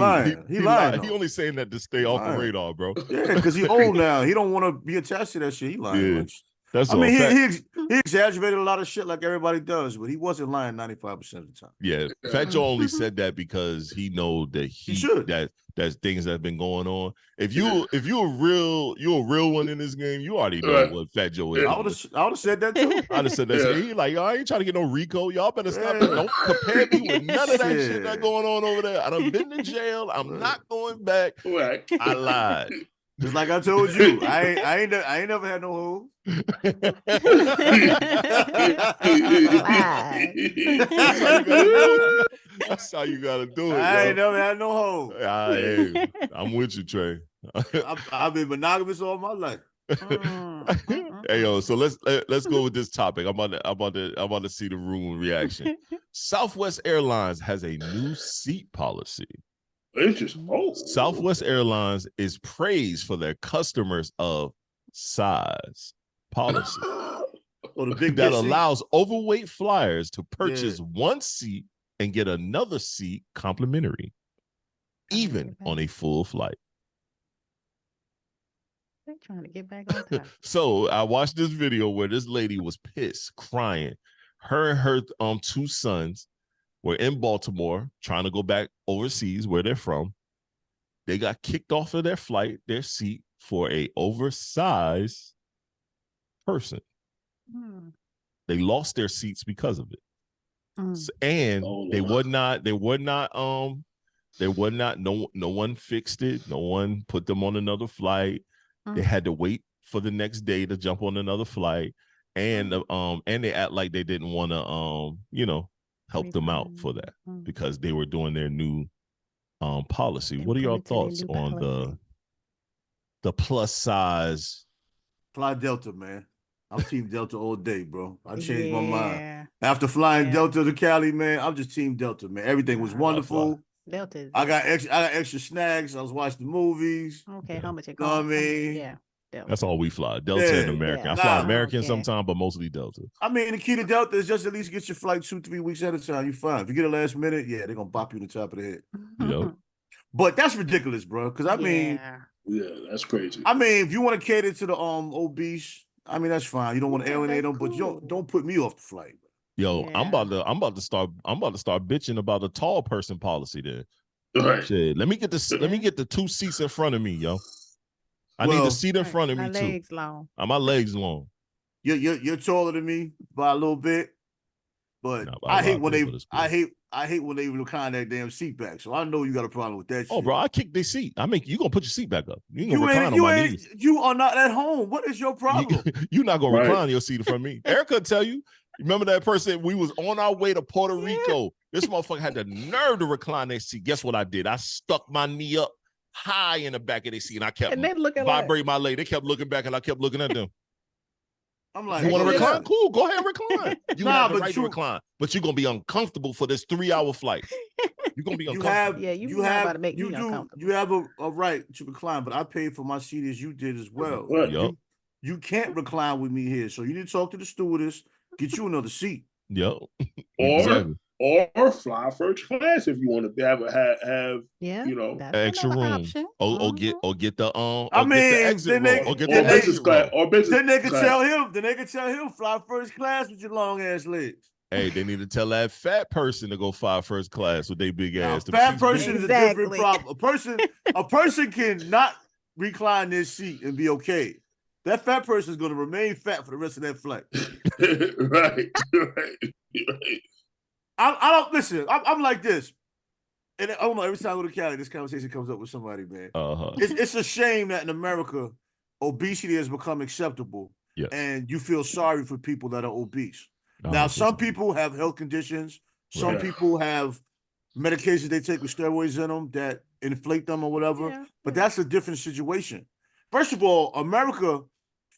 He lied. He only saying that to stay off the radar, bro. Yeah, because he old now. He don't want to be attached to that shit. He lying. That's I all. mean, he exaggerated a lot of shit like everybody does, but he wasn't lying 95% of the time. Yeah, Fat Joe only said that because he know that he should. that's things that have been going on. If you're a real one in this game, you already know what Fat Joe is. I would have said that too. I'd have said that. Yeah. He like, I ain't trying to get no Rico. Y'all better stop that. Don't compare me with none of that shit that's going on over there. I done been to jail. I'm not going back. I lied. Just like I told you, I ain't never had no hoe. That's how you gotta do it. I ain't never had no hoe. I'm with you, Trey. I've been monogamous all my life. Hey yo, so let's go with this topic. I'm about to see the room reaction. Southwest Airlines has a new seat policy. Interesting. Southwest Airlines is praised for their customers of size policy that allows overweight flyers to purchase one seat and get another seat complimentary, even on a full flight. They're trying to get back on top. So I watched this video where this lady was pissed, crying. Her and her two sons were in Baltimore trying to go back overseas where they're from. They got kicked off of their flight, their seat, for a oversized person. They lost their seats because of it. And no one fixed it. No one put them on another flight. They had to wait for the next day to jump on another flight. And they act like they didn't want to help them out for that because they were doing their new policy. What are your thoughts on the plus size? Fly Delta, man. I'm Team Delta all day, bro. I changed my mind. After flying Delta to Cali, man, I'm just Team Delta, man. Everything was wonderful. Delta. I got extra snacks. I was watching the movies. Okay, how much it costs? I mean? Yeah. Delta. That's all we fly. Delta and American. I fly American sometimes, but mostly Delta. I mean, the key to Delta is just at least get your flight 2-3 weeks at a time. You're fine. If you get it last minute, they're going to bop you in the top of the head. Yep. But that's ridiculous, bro. Because, I mean... Yeah, that's crazy. I mean, if you want to cater to the obese, I mean, that's fine. You don't want to alienate them, but you don't put me off the flight. Yo, I'm about to start bitching about a tall person policy then. Right. Shit, let me get the 2 seats in front of me, yo. I need the seat in front of me too. Legs long. My legs long. You're taller than me by a little bit, but I hate when they recline that damn seat back. So I know you got a problem with that. Oh, shit. bro, I kick the seat. You gonna put your seat back up. You ain't gonna recline on my knees. You are not at home. What is your problem? You're not gonna recline your seat in front of me. Erica will tell you. Remember that person? We was on our way to Puerto Rico. This motherfucker had the nerve to recline their seat. Guess what I did? I stuck my knee up high in the back of their seat, and I kept vibrating my leg. They kept looking back, and I kept looking at them. I'm like, you want to recline? Cool, go ahead and recline. You have the right to recline, but you're gonna be uncomfortable for this 3-hour flight. You're gonna be uncomfortable. You have a right to recline, but I paid for my seat as you did as well. Yep. You can't recline with me here, so you need to talk to the stewardess. Get you another seat. Yep. Or fly first class if you want to have extra room. Or get the exit room. Or get the business class. Or business. Then they can tell him fly first class with your long ass legs. Hey, they need to tell that fat person to go fly first class with their big ass. Fat person is a different problem. A person cannot recline their seat and be okay. That fat person is going to remain fat for the rest of that flight. Right. I don't listen. I'm like this, and I don't know. Every time I go to Cali, this conversation comes up with somebody, man. It's a shame that in America, obesity has become acceptable, and you feel sorry for people that are obese. Now, some people have health conditions. Some people have medications they take with steroids in them that inflate them or whatever. But that's a different situation. First of all, America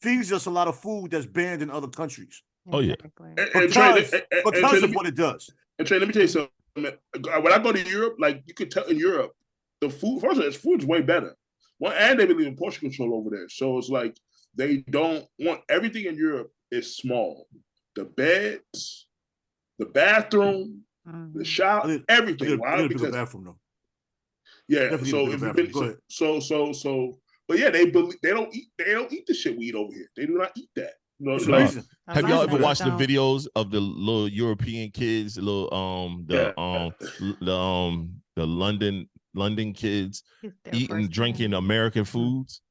feeds us a lot of food that's banned in other countries. Oh yeah, because of what it does. And Trey, let me tell you something. When I go to Europe, like you could tell in Europe, the food, first of all, food is way better. Well, and they believe in portion control over there, so it's like they don't want everything in Europe is small. The beds, the bathroom, the shower, everything. Why? Because the bathroom, though. Yeah. So if you've been, but yeah, they don't eat the shit we eat over here. They do not eat that. No, It's like, amazing. Have y'all ever watched the Don't. videos of the little European kids, the London kids It's their eating, first drinking time. American foods?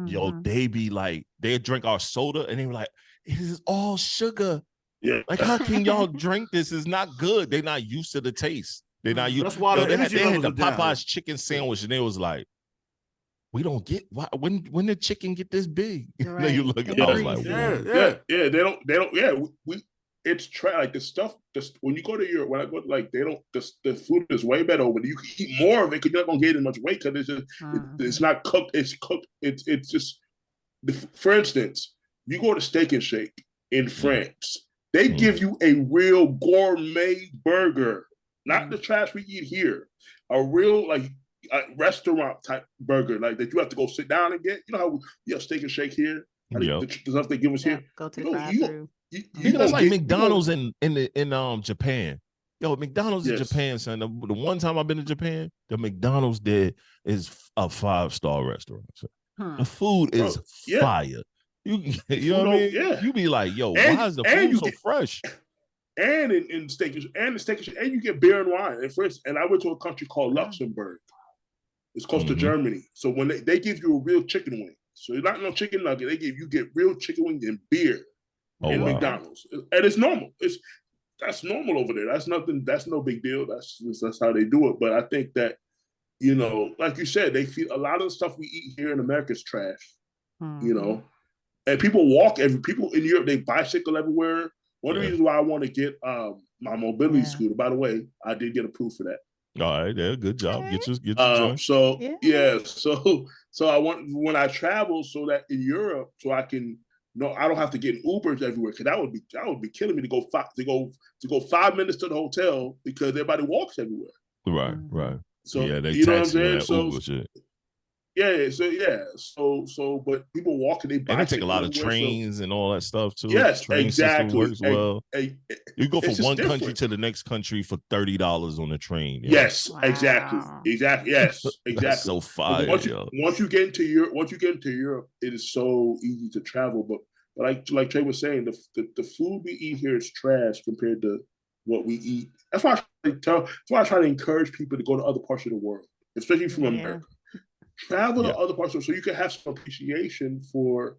Yo, Mhm. they be like, they drink our soda and they were like, it is all sugar. yeah, Like, how can y'all drink this? It's not good. They're not used to the taste. They're not used. That's why Yo, the they energy had levels the are down. Popeyes chicken sandwich and they was like, we don't get why when the chicken get this big. Then you Right. look, They I was like, greasy. whoa. yeah. They don't. Yeah, we it's like the stuff. Just when you go to Europe, when I go, like they don't. The food is way better over there. You can eat more of it because you're not gonna gain as much weight because it's just it's not cooked. It's cooked. It's just. For instance, you go to Steak and Shake in France. They give you a real gourmet burger, not the trash we eat here. A real like a restaurant type burger, like that you have to go sit down and get. You know how you have Steak and Shake here? The stuff they give us here. Go to the drive-through. That's like McDonald's in Japan. Yo, McDonald's in Japan, son. The one time I've been to Japan, the McDonald's there is a 5-star restaurant. So the food is fire. You know what I mean? Yeah. You be like, yo, why is the food so fresh? And in Steak and you get beer and wine. And I went to a country called Luxembourg. It's close to Germany. So when they give you a real chicken wing, so it's not no chicken nugget. You get real chicken wing and beer in McDonald's, and it's normal. That's normal over there. That's nothing. That's no big deal. That's how they do it. But I think that, you know, like you said, they feel a lot of the stuff we eat here in America is trash. You know, and people in Europe, they bicycle everywhere. One of the reasons why I want to get my mobility scooter. By the way, I did get approved for that. All right, yeah, good job. Get your joint. So I want when I travel, so that in Europe, so I can. No, I don't have to get Ubers everywhere because that would be killing me to go 5 minutes to the hotel because everybody walks everywhere. Right. So yeah, they you know what I'm tax you saying. that Uber shit. So but people walk and they take a lot of trains and all that stuff too. Yes, train exactly. System works well. You go from one country to the next country for $30 on a train. Yo. Yes, exactly. Yes, exactly. That's so fire. Once you get into Europe, it is so easy to travel. But like Trey was saying, the food we eat here is trash compared to what we eat. That's why I try to encourage people to go to other parts of the world, especially from America. Travel to other parts so you can have some appreciation for,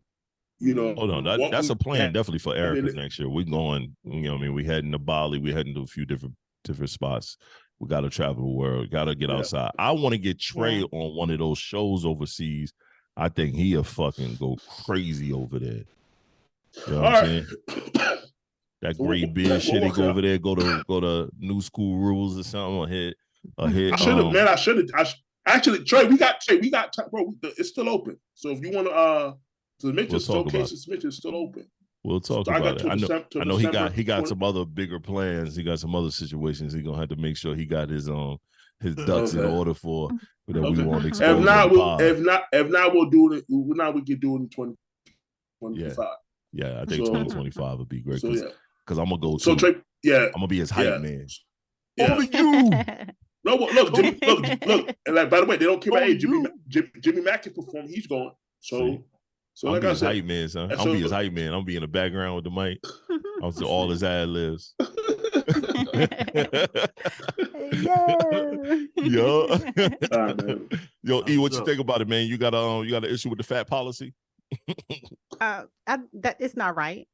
you know. Hold on, that's a plan definitely for Erica next year. We're going, you know what I mean? We heading to Bali, we heading to a few different spots. We got to travel the world, got to get outside. I want to get Trey on one of those shows overseas. I think he'll fucking go crazy over there. You know what I'm saying? That great beer shit, he go over there, go to New School Rules or something, or hit. I should have. Actually, Trey, we got bro. It's still open. So if you want to submit your showcase, it's still open. We'll talk about it. I know he got some other bigger plans. He got some other situations. He's gonna have to make sure he got his ducks in order for that we want to expose. If not, we'll do it. We can do it in 2025. Yeah, I think 2025 would be great. So because I'm gonna go. So Trey, I'm gonna be his hype man. Over you. No, look, and like by the way, they don't care about Jimmy Mack can perform. He's going. So like I said, hype man, son. I'm be his hype man. I'm be in the background with the mic. I'll do all his ad libs. Yo, E, what you think about it, man? You got an issue with the fat policy? That it's not right.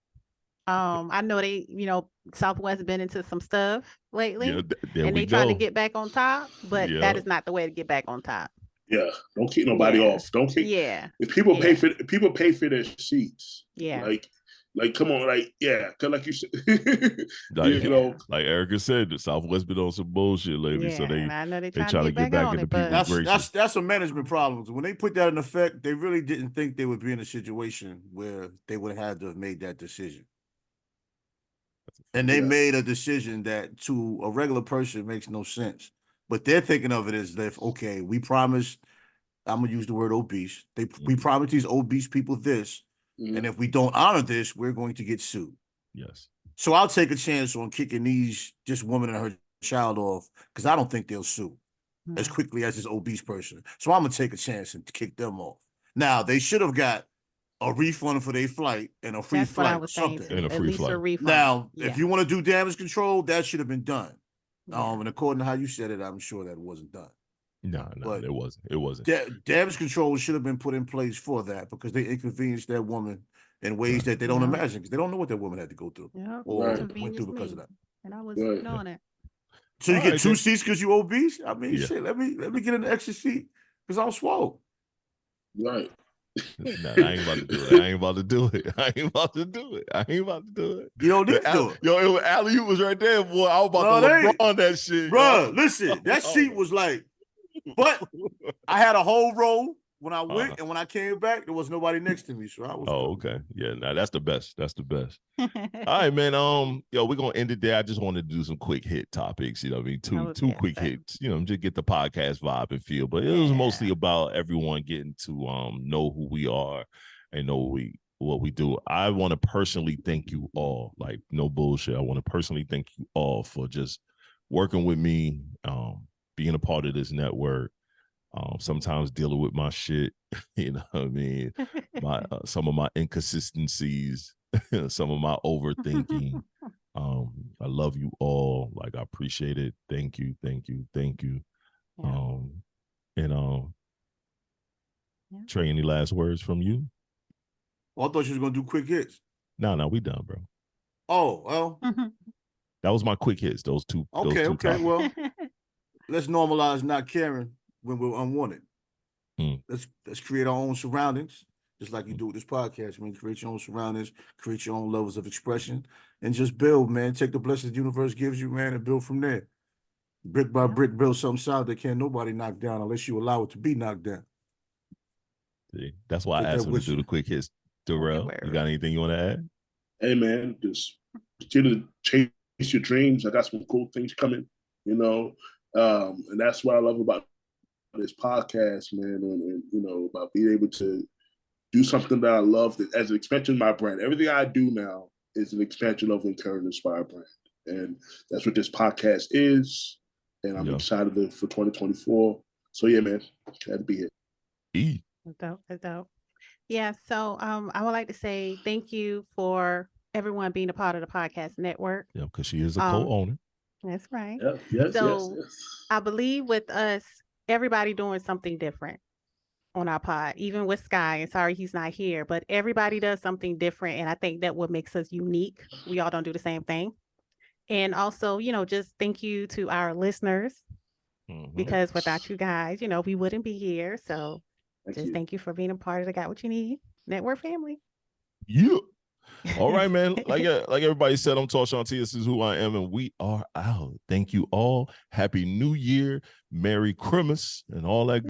I know they, Southwest been into some stuff lately, and they trying to get back on top, but that is not the way to get back on top. Yeah, don't keep nobody off. Don't keep. Yeah, if people pay for their seats. Yeah, like come on, cause like you said, like Erica said, the Southwest been on some bullshit lately, so they trying to get back into people's graces. That's a management problem. When they put that in effect, they really didn't think they would be in a situation where they would have had to have made that decision. And they made a decision that to a regular person makes no sense. But they're thinking of it as if, okay, we promised, I'm going to use the word obese. We promised these obese people this. And if we don't honor this, we're going to get sued. Yes. So I'll take a chance on kicking this woman and her child off because I don't think they'll sue as quickly as this obese person. So I'm going to take a chance and kick them off. Now, they should have got a refund for their flight and a free That's what I flight or was saying. something. And a At free least a flight. refund. Now, Yeah. if you want to do damage control, that should have been done. Yeah. And according to how you said it, I'm sure that wasn't done. No, But it wasn't. It wasn't. Damage control should have been put in place for that because they inconvenienced that woman in ways that they don't imagine because they don't know what that woman had to go through or went through because of that. And I wasn't on it. So you get 2 seats because you obese? I mean, shit, let me get an extra seat because I'm swole. Right. Nah, I ain't about to do it. I ain't about to do it. I ain't about to do it. I ain't about to do it. You don't need to do it. Yo, Allie, you was right there, boy. I was about to LeBron that shit. Bro, listen, that seat was like, but I had a whole row when I went, and when I came back, there was nobody next to me. So I was okay. Yeah, nah, that's the best. That's the best. All right, man. Yo, we're gonna end it there. I just wanted to do some quick hit topics, you know what I mean? Two quick hits, you know, just get the podcast vibe and feel. But it was mostly about everyone getting to know who we are and know what we do. I want to personally thank you all, like no bullshit. I want to personally thank you all for just working with me, being a part of this network. Sometimes dealing with my shit, you know what I mean? Some of my inconsistencies, some of my overthinking. I love you all. Like, I appreciate it. Thank you. Trey, any last words from you? Well, I thought you was gonna do quick hits. No, we done, bro. Oh, well. That was my quick hits. Those two. Okay. Well, let's normalize not caring when we're unwanted. Let's create our own surroundings, just like you do with this podcast. I mean, create your own surroundings, create your own levels of expression, and just build, man. Take the blessings the universe gives you, man, and build from there. Brick by brick, build something solid that can't nobody knock down unless you allow it to be knocked down. See, that's why I asked him to do the quick hits. Darrell, you got anything you want to add? Hey, man, just continue to chase your dreams. I got some cool things coming, you know, and that's what I love about this podcast, man, and you know, about being able to do something that I love as an expansion of my brand. Everything I do now is an expansion of Encourage Inspire brand, and that's what this podcast is. And I'm excited for 2024. So yeah, man, glad to be here. That's dope. Yeah. So I would like to say thank you for everyone being a part of the podcast network. Yeah, because she is a co-owner. That's right. Yes. I believe with us, everybody doing something different on our pod, even with Sky, and sorry he's not here, but everybody does something different. And I think that what makes us unique. We all don't do the same thing. And also, you know, just thank you to our listeners, because without you guys, you know, we wouldn't be here. So thank you for being a part of the Got What You Need Network family. Yeah. All right, man. Like everybody said, I'm Tarshawn T. This is who I am, and we are out. Thank you all. Happy New Year. Merry Christmas and all that.